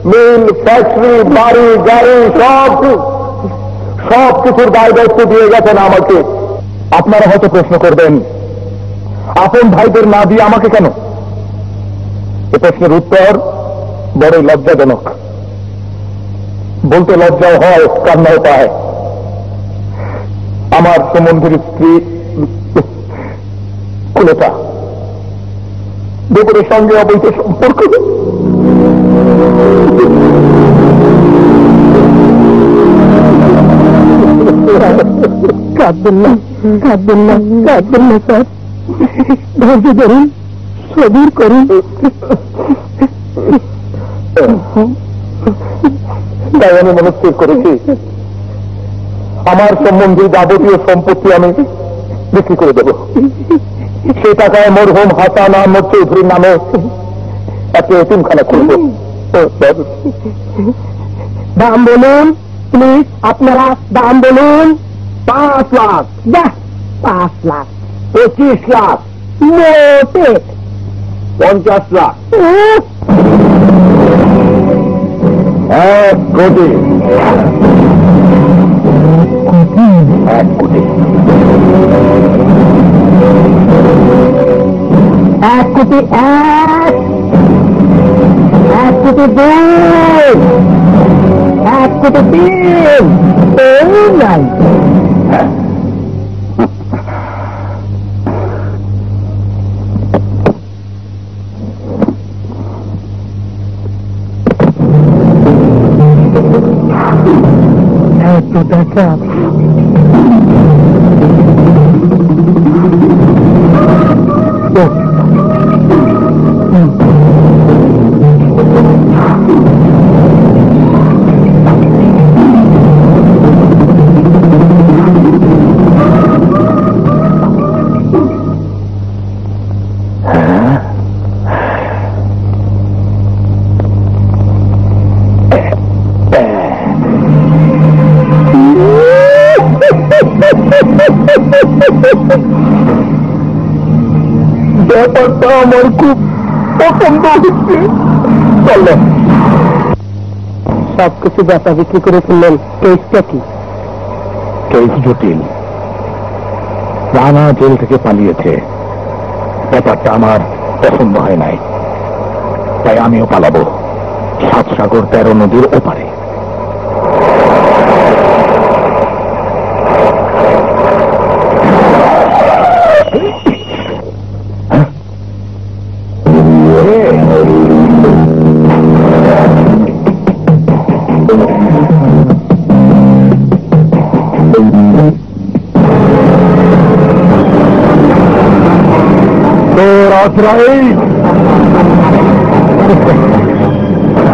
মিল ফ্যাক্টরি বাড়ি গাড়ি সব কিছুর দায় দায়িত্ব দিয়ে গেছেন আমাকে আপনারা হয়তো প্রশ্ন করবেন আপন ভাইদের না দিয়ে আমাকে কেন এ প্রশ্নের উত্তর বড়ই লজ্জাজনক, বলতে লজ্জাও হয়, কান্নাও পায়। আমার সুমন্দির স্ত্রী কুলতা দুপুরের সঙ্গে অবৈধ সম্পর্ক। কাঁদবেন না, কাঁদবেন না, কাঁদবেন না স্যার, ধৈর্য ধরুন, সবুর করুন। তাই আমি মনস্থির করেছি আমার সম্বন্ধে যাবতীয় সম্পত্তি আমি বিক্রি করে দেব। সে টাকায় মরহুম হাসান আহমদ চৌধুরীর নামে একটা এতিমখানা খুলব। দাম বলুন প্লিজ, আপনারা দাম বলুন। 5 লাখ, 5 লাখ, 25 লাখ, মোটে 50 লাখ, 1 কোটি, 1 কোটি, 1 কোটি, 1 কোটি 2, 1 কোটি 3, নাই। এত টাকা ব্যাপারটা আমার খুব পছন্দ হচ্ছে। চলো, সবকিছু বেচা বিক্রি করে ফেললেন, কেসটা কি? কেস জটিল। রানা জেল থেকে পালিয়েছে, ব্যাপারটা আমার পছন্দ হয় নাই, তাই আমিও পালাবো 7 সাগর 13 নদীর ওপারে।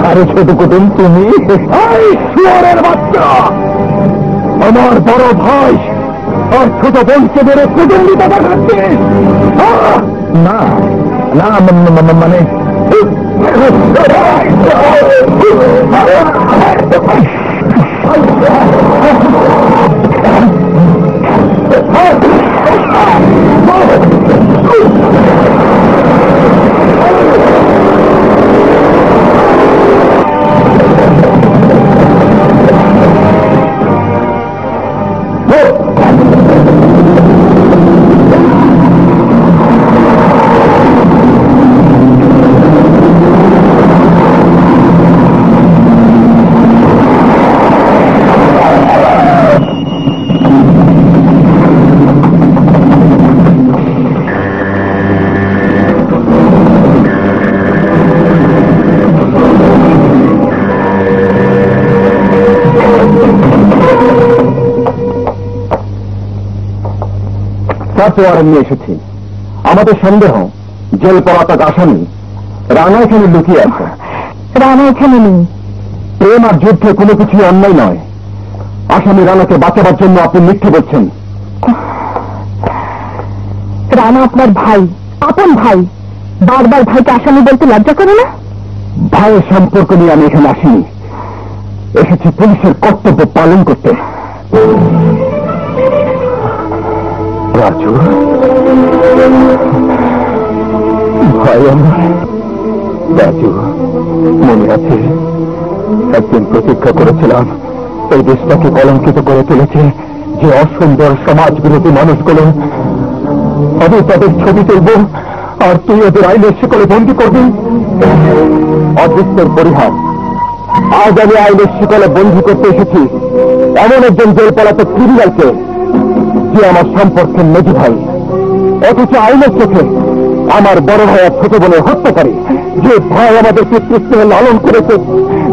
আরে ছোট কুটুম, তুমি শুয়োরের বাচ্চা, আমার বড় ভাই আর ছোট বোনকে মেরে কুটুম দিতে পাঠাচ্ছিস? না না, মানে ওয়ারেন্ট নিয়ে এসেছি। আমাদের সন্দেহ জেল পলাতক আসামি রানা এখানে লুকিয়ে আছে। রানা এখানে নেই। প্রেম আর যুদ্ধে কোনো কিছু অন্যায় নয়। আসামি রানাকে বাঁচাবার জন্য আপনি মিথ্যে বলছেন। রানা আপনার ভাই, আপন ভাই, বারবার ভাইকে আসামি বলতে লজ্জা করে না? ভাইয়ের সম্পর্ক নিয়ে আমি এখানে আসিনি, এসেছি পুলিশের কর্তব্য পালন করতে। রাজু ভাই, আমার রাজু, মনে আছে একদিন প্রতিজ্ঞা করেছিলাম এই দেশটাকে কলঙ্কিত করে তুলেছে যে অসুন্দর সমাজ বিরোধী মানুষগুলো, আমি তাদের ছবি তুলব আর তুই ওদের আইনের শিকলে বন্দী করবি। অদৃষ্টের পরিহার। আজ আমি আইনের শিকলে বন্দী করতে এসেছি এমন একজন জেল পলাতক ক্রিমিনালকে, যে আমার সম্পর্কের মেজি ভাই, অথচ আইনের চোখে আমার বড় ভাই আর ছোট বোনের হত্যা করে। যে ভাই আমাদের পিতৃস্নেহে লালন করেছে,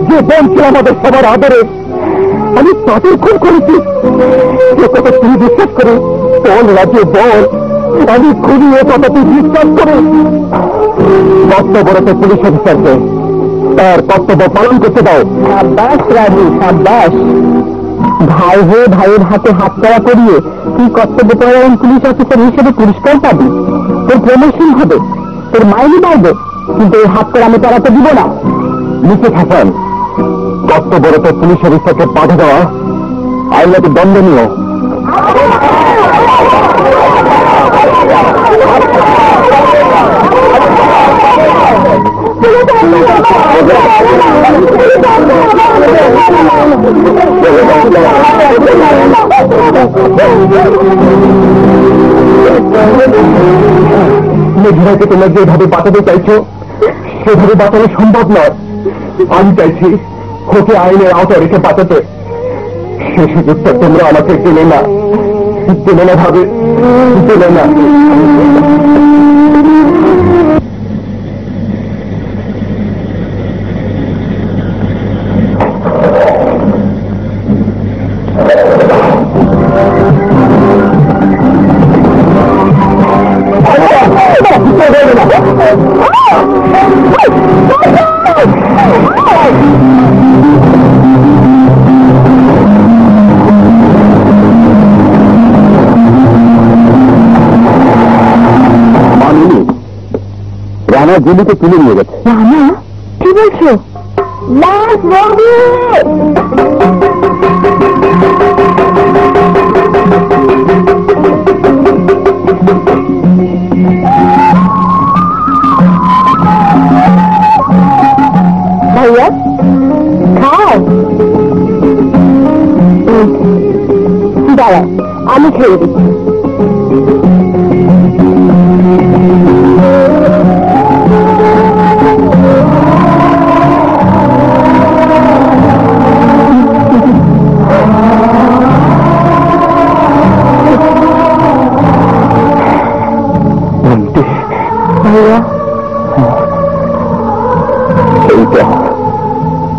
যে বোন ছিল আমাদের সবার আদরে, আমি তাদের খুন করেছি। যে কথা তুমি বিশ্বাস করে বল রাজ্যে বল, আমি খুবই এ কথা তুই বিশ্বাস করে কর্তব্যরত পুলিশ অফিসারকে তার কর্তব্য পালন করতে দাও। সাব্বাস রাজু, সাব্বাস। ভাই হয়ে ভাইয়ের হাতে হাত করা করিয়ে তুই কর্তব্যপরায়ণ পুলিশ অফিসার হিসেবে পুরস্কার পাবি, তোর প্রমোশন হবে, তোর মাইনে বাড়বে, কিন্তু এই হাত করা আমি তাড়াতে দিব না। নিচে থাকেন, কর্তব্যরত পুলিশ অফিসারকে বাধা দেওয়া আইনত দণ্ডনীয়। মেঘরাকে তোমরা যেভাবে বাঁচাতে চাইছো সেভাবে বাঁচানো সম্ভব নয়। আমি চাইছি ওকে আইনের আওতায় রেখে বাঁচাতে। সে সুযোগটা তোমরা আমাকে দিলে না, দিলে না ভাবে, দিলে না। রানা দিল্লিতে তুলে নিয়ে গেছে। রানা কি বলছো? লাশ বলবি ভাইয়া খাও। দাঁড়া আমি খেয়ে দিচ্ছি।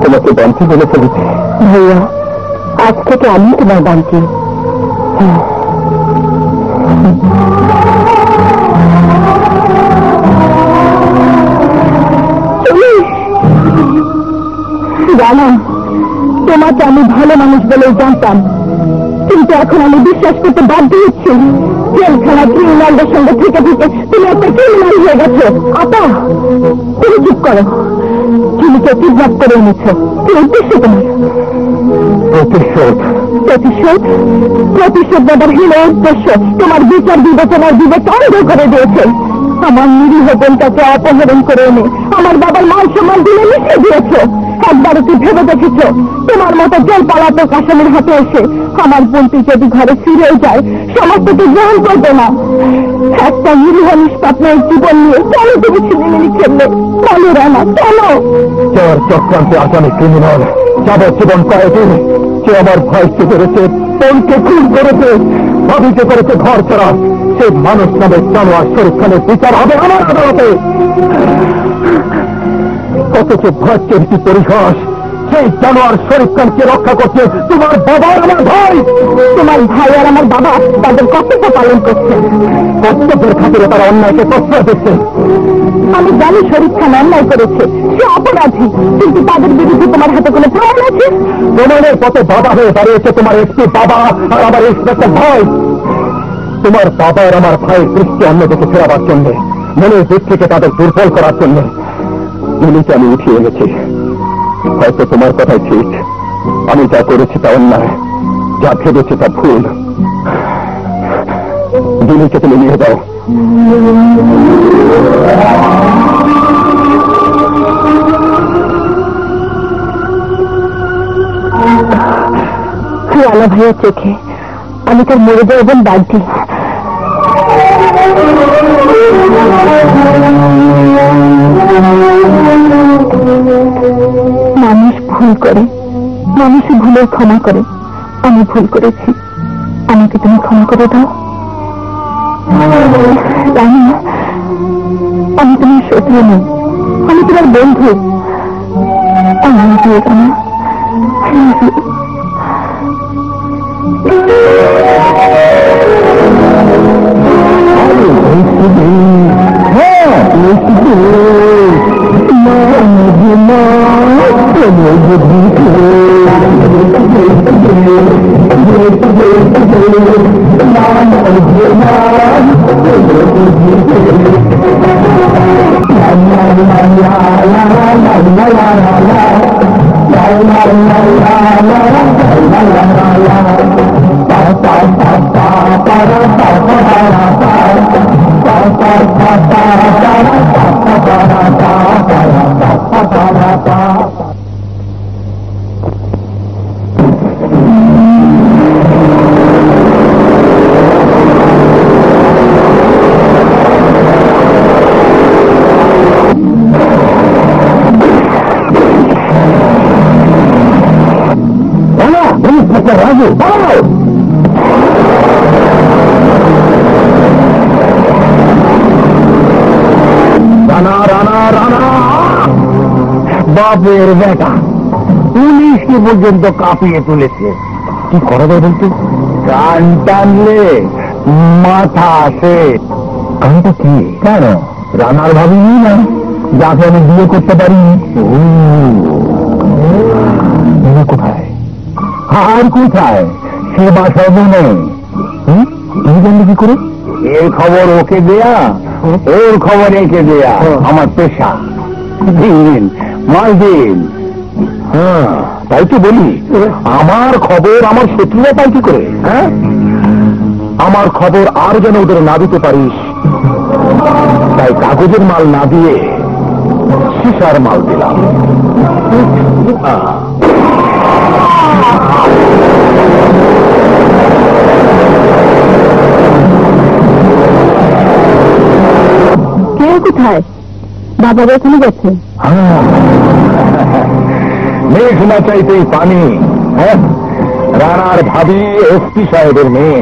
তোমাকে বান্তি বলে ফেলেছি ভাইয়া, আজ থেকে আমি তোমার বান্তি। জানো, তোমাকে আমি ভালো মানুষ বলে জানতাম, কিন্তু এখন আমি বিশ্বাস করতে বাধ্য হচ্ছি জেলখানা ক্রিমিনালদের সঙ্গে থেকে থেকে তুমি একটা ক্রিমিনাল হয়ে গেছো। আপা তুমি চুপ করো, ঝিলিকে কিডন্যাপ করে এনেছ, কি উদ্দেশ্য তোমার? প্রতিশোধ। প্রতিশোধ? প্রতিশোধ দেবার হীন উদ্দেশ্য তোমার বিচার বিবেচনার বিবেক অন্ধ করে দিয়েছে। আমার নিরীহ বোনটাকে অপহরণ করে এনে আমার বাবার মান সম্মান দিলে মিশিয়ে দিয়েছ। একবারও কি ভেবে দেখেছ তোমার মতো জেল পালাতক আসামির হাতে এসে আমার বোনটি যদি ঘরে ফিরেও যায় সমস্তকে গ্রহণ করবে না? একটা নিরীহ নিষ্পাপ মেয়ের জীবন নিয়ে কেন তুমি ছিনিমিনি খেললে? কেন রানা, কেন? চোর চক্রান্তে আসামি ক্রিমিনাল যাবজ্জীবন কয়েদি, সে আমার ভয়কে করেছে, বোনকে খুন করেছে, ভাবিকে করেছে ঘর ছাড়া। সে মানুষ নামে জানোয়ার শরীফ খানের বিচার হবে আমার আদালতে। অথচ ভয়কের কি পরিহাস, সেই জানোয়ার শরীফ খানকে রক্ষা করছে তোমার বাবা আর আমার ভাই। তোমার ভাই আর আমার বাবা তাদের কর্তব্য পালন করছে, কর্তব্যের খাতিরে তারা অন্যায়কে প্রশ্রয় দিচ্ছে। আমি জানি শরীফ খান অন্যায় করেছে, সে অপরাধী, কিন্তু তাদের বিরুদ্ধে তোমার হাতে কোনো প্রমাণ আছে? প্রমাণের পথে বাধা হয়ে দাঁড়িয়েছে তোমার একটি বাবা আর আমার একটা ভাই। তোমার বাবা আর আমার ভাইয়ের দৃষ্টি অন্যদিকে ফেরাবার জন্য, মনের দিক থেকে তাদের দুর্বল করার জন্য গুলিকে আমি উঠিয়ে গেছি। হয়তো তোমার কথাই ঠিক, আমি যা করেছি তা অন্যায়, যা ভেবেছি তা ভুল। গুলিকে তুমি নিয়ে দাও। রানা ভাইয়ের চোখে আমি তার মরে যাই এবং বাধ্য। ভুল করে, মানুষই ভুলেও ক্ষমা করে। আমি ভুল করেছি, আমাকে তুমি ক্ষমা করে দাও। রানী, আমি তোমার শত্রু নই, আমি তোমার বন্ধু। আমার বিয়ে রানা, রাজু রানা রানা রানা বাপের বেটা পুলিশকে পর্যন্ত কাঁপিয়ে তুলেছে। কি করা যায় বলতে? কান টানলে মাথা আসে। কানটা কি? কেন রানার ভাবিনি না যাকে আমি বিয়ে করতে পারি? কোথায় আর কোথায়? সে বাসায় নেই। তুমি জানলে কি করে? এর খবর ওকে দেয়া, ওর খবর একে দেয়া আমার পেশা। দিন মাস দিন। হ্যাঁ তাই তো বলি, আমার খবর আমার শত্রুরা পাই কি করে? হ্যাঁ, আমার খবর আর যেন ওদের না দিতে পারিস, তাই কাগজের মাল না দিয়ে সিসার মাল দিলাম। কে কোথায়? বাবা এখানে গেছে। মেঘ না চাইতেই পানি। হ্যাঁ, রানার ভাবি এসপি সাহেবের মেয়ে।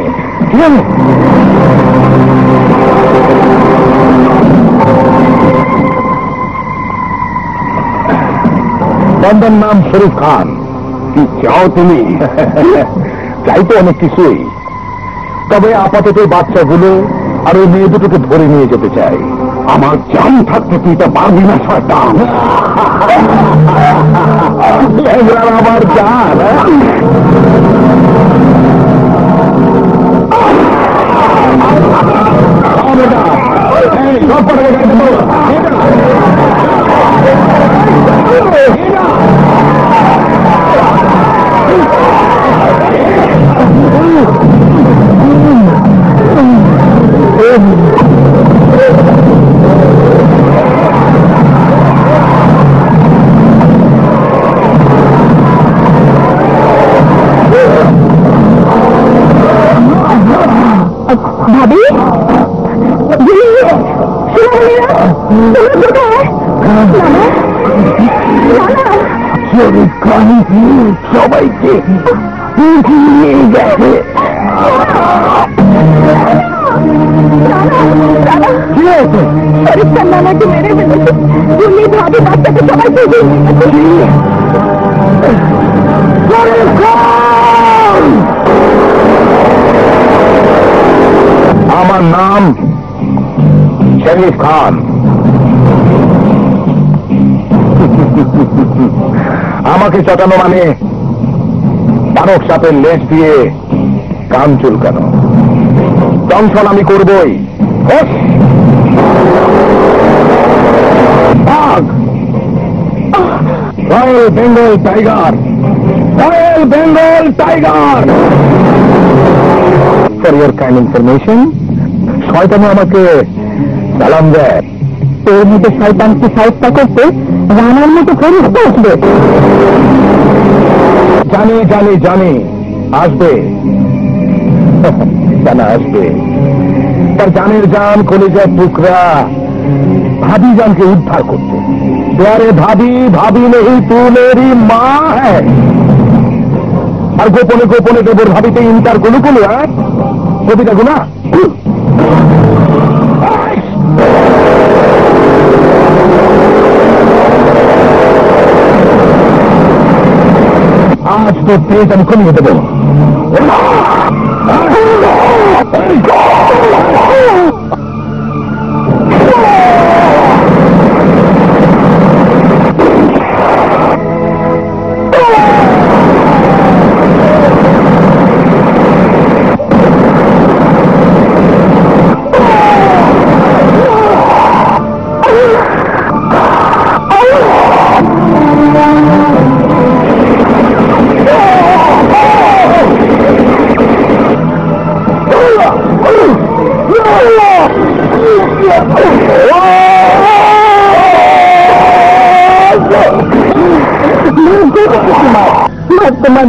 বন্ধন নাম শরীফ খান। কি চাও তুমি? চাই তো অনেক কিছুই, তবে আপাতত বাচ্চাগুলো আর ওই মেয়ে দুটোকে ধরে নিয়ে যেতে চাই। আমার জান থাকতে তুই তা পারবি না শয়তান। আমার জান ভাবি শরীফ খান সবাইকে নিয়ে গেছে। শরীফ খান নানাকে মেরে ফেলেছে। তুমি ভাবি বাচ্চাকে সবাইকে শরীফ খান। আমার নাম শরীফ খান। আমাকে চটানো মানে দানব সাপের লেজ দিয়ে কান চুলকানো। দংশন আমি করবই। বাঘ, royal Bengal tiger, royal Bengal tiger. For your kind information, শয়তানে আমাকে সালাম দেয়। তোর মধ্যে শয়তানকে সাহিত্য করতে রানার মতো ফেরত আসবে। জানি জানি জানি আসবে, জানা আসবে। তার জানের জান কলিজার টুকরা ভাবি জানকে উদ্ধার করতে। अरे भाभी भाभी नहीं तू मेरी माँ है और गोपने गोपने देवर भाभी इंटार कुलू कुलू है कविता गुना आज तो पेट हम कमिए देव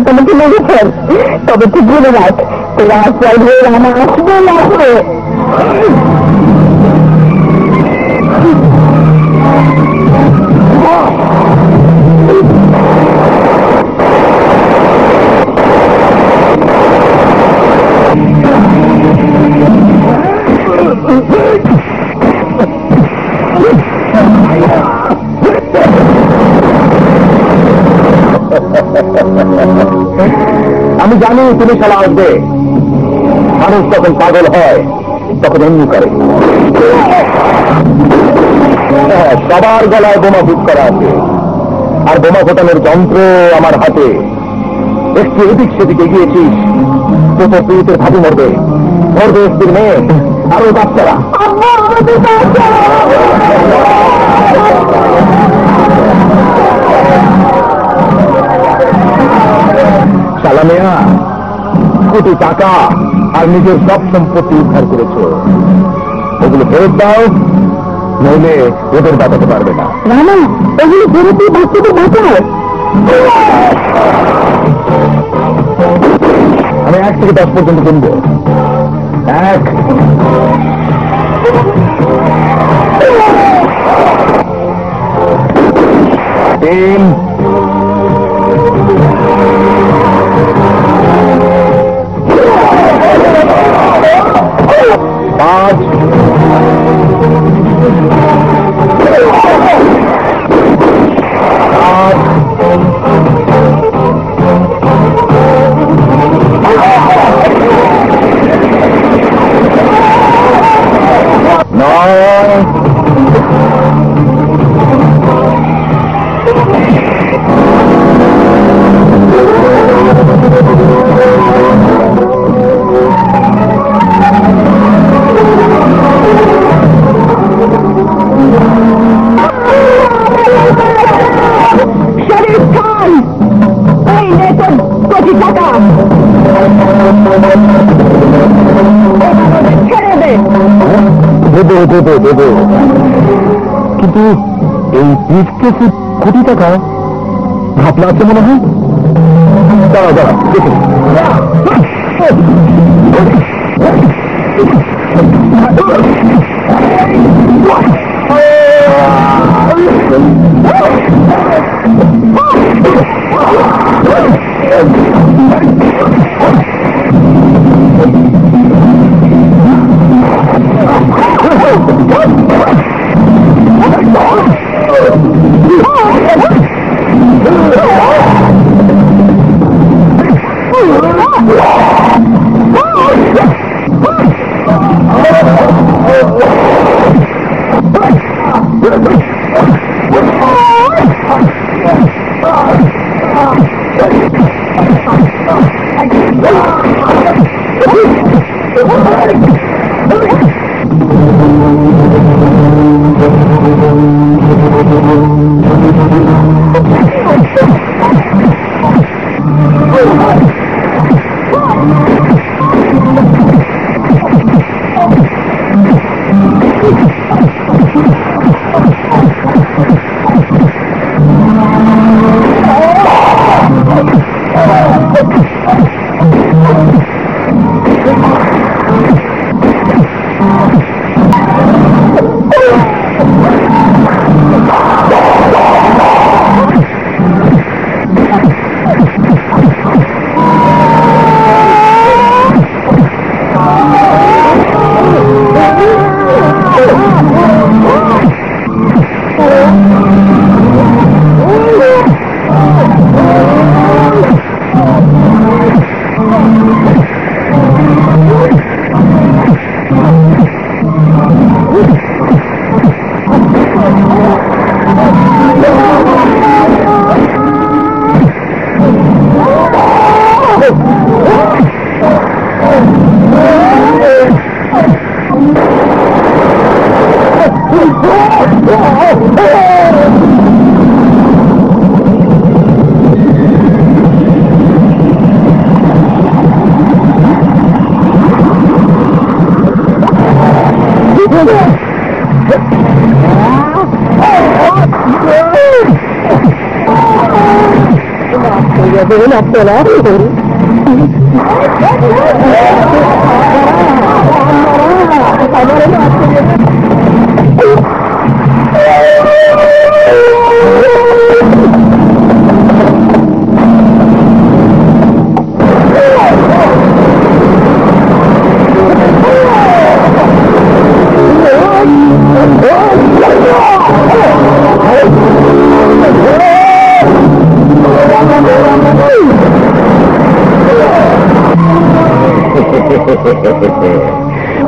তোমাকে লেগেছেন তবে ঠিক বলে রাখ তোরা আশ্রয় হয়ে আমার আসবে না আমি জানি তুমি শালা আসবে মানুষ যখন পাগল হয় তখন এমনি করে সবার গলায় বোমা ফুট করা আছে আর বোমা ফোটানোর যন্ত্র আমার হাতে একটু এদিক সেদিক এগিয়েছিস তো তোর পীড়িতের ভাবি মরবে মরবে স্ত্রীর মেয়ে আরো বাচ্চারা শালা মেয়া কোটি টাকা আর নিজের সব সম্পত্তি উদ্ধার করেছ ওগুলো ফেরত দাও নইলে ওদের বাঁচাতে পারবে না না ওগুলো ফেরতই বাচ্চাদের বাঁচাও আমি 1 থেকে 10 পর্যন্ত গুনবো 1 3 দেবো কিন্তু এই ব্রিফকেসে কোটি টাকা ভাবনা আছে মনে হয় দাঁড়া দাঁড়া দেখুন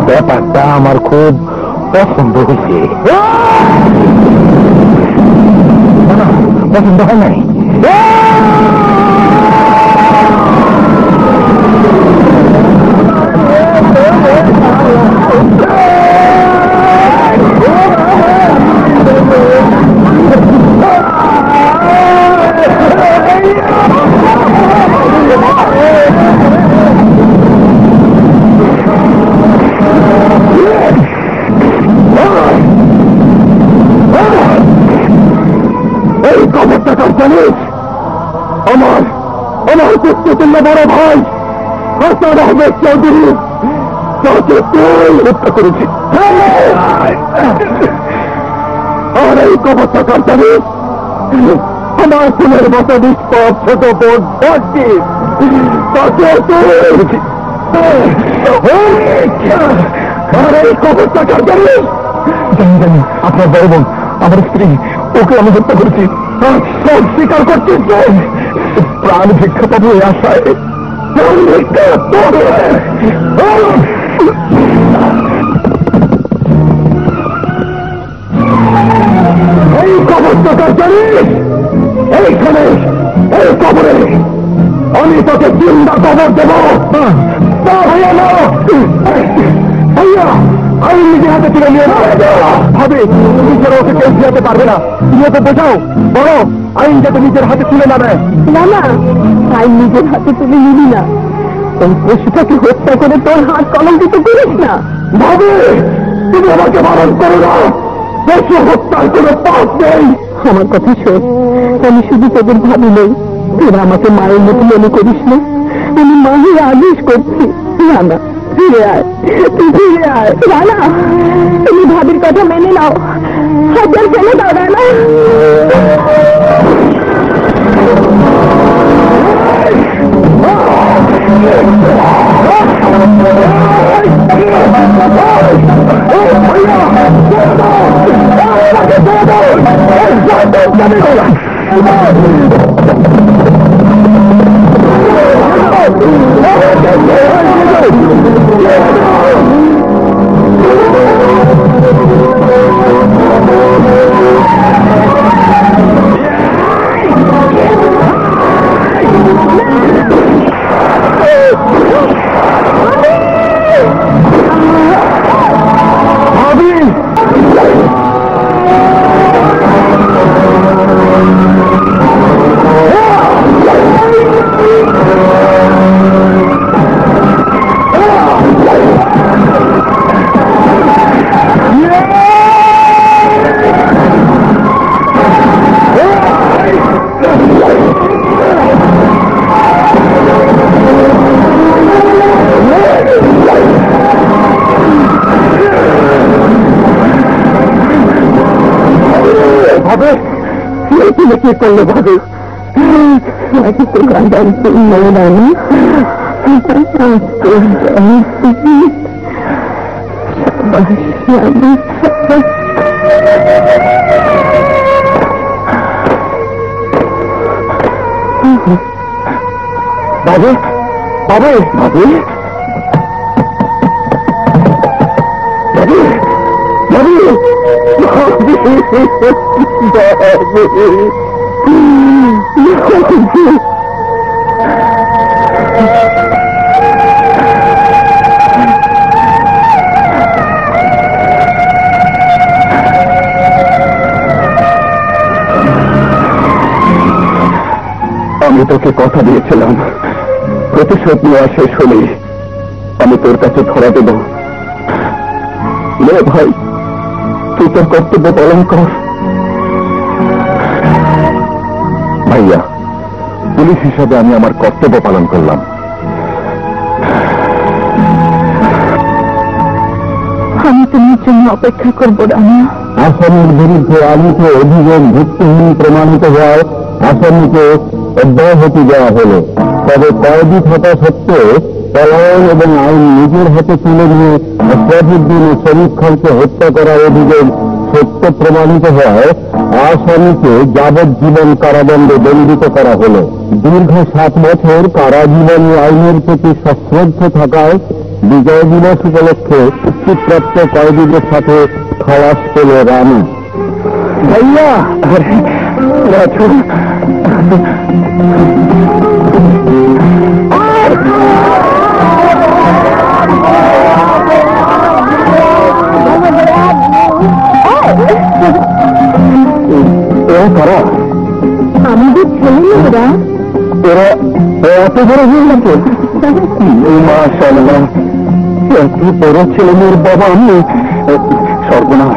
ব্যাপারটা আমার খুব পছন্দ হয়েছে। পছন্দ হয় নাই? এই খবরটা কার জানিস? আমার পুত্রতুল্য বড় ভাই হাসান আহমেদ চৌধুরী তাকে তুই হত্যা করেছিস। আর এই খবরটা কার জানিস? আমার ফুলের মতো নিষ্পাপ ছোট বোন তাকে তুই। আর এই খবরটা কার জানিস? জানি আপনার বড় বোন আমার স্ত্রী, ওকে আমি হত্যা করেছি। সব স্বীকার করছিস? প্রাণ ভিক্ষা পাবো এই আশায়। প্রাণ ভিক্ষা এই খবরটা কার জানিস? এইখানে এই কবরে আমি তোকে চিন্তা কবর দেব। তা ভাইয়া না ভাইয়া, আমি নিজে হাতে তুলে নিয়ে ভাবে নিজের ওকে কেউ ফিরাতে পারবে না। তুমি ওকে বোঝাও বড় আইন যাতে নিজের হাতে তুলে না নেয়। না না, আইন নিজের হাতে তুলে নিবি না। ওই পশুটাকে হত্যা করে তোর হাত কলঙ্কিত করিস না। ভাবে তুমি আমাকে বারণ করো না, পশু হত্যার কোনো পাপ নেই। আমার কথা শোন, আমি শুধু তোদের ভাবি নেই, তোরা আমাকে মায়ের মতো মনে করিস না। আমি মায়ের আদেশ করছি, রানা ফিরে আয়, তুই ফিরে আয়। রানা, তুমি ভাবির কথা মেনে নাও, হাজার ফেলে দাও রানা। তুমি কি করলে ভাবে? বাবু বাবু বাবু বাবু আমি তোকে কথা দিয়েছিলাম, প্রতিশোধ নেওয়া শেষ হলে আমি তোর কাছে ধরা দেব। লে ভাই, তুই তোর কর্তব্য পালন কর। ভাইয়া, পুলিশ হিসাবে আমি আমার কর্তব্য পালন করলাম। আমি তোমার জন্য অপেক্ষা করবো রানা। আসামির বিরুদ্ধে আলিত অভিযোগ ভিত্তিহীন প্রমাণিত হওয়ায় আসামিকে অব্যাহতি দেওয়া হল। তবে কয়েদি থাকা সত্ত্বেও পলায়ন এবং আইন নিজের হাতে তুলে নিয়ে আশরাফুদ্দিন ও শরীফ খানকে হত্যা করার অভিযোগ সত্য প্রমাণিত হওয়ায় আসামিকে যাবজ্জীবন কারাদণ্ডে দণ্ডিত করা হল। দীর্ঘ 7 বছর কারাজীবনী আইনের প্রতি সশ্রদ্ধ থাকায় বিজয় দিবস উপলক্ষে মুক্তিপ্রাপ্ত কয়েদিদের সাথে খালাস পেল রানু। ভাইয়া, কারা আমাদের ছেলেমেয়েরা এরা এত বড় হয়ে গেছে। মাশাআল্লাহ, এত বড় ছেলে মেয়ের বাবা আমি। সর্বনাশ,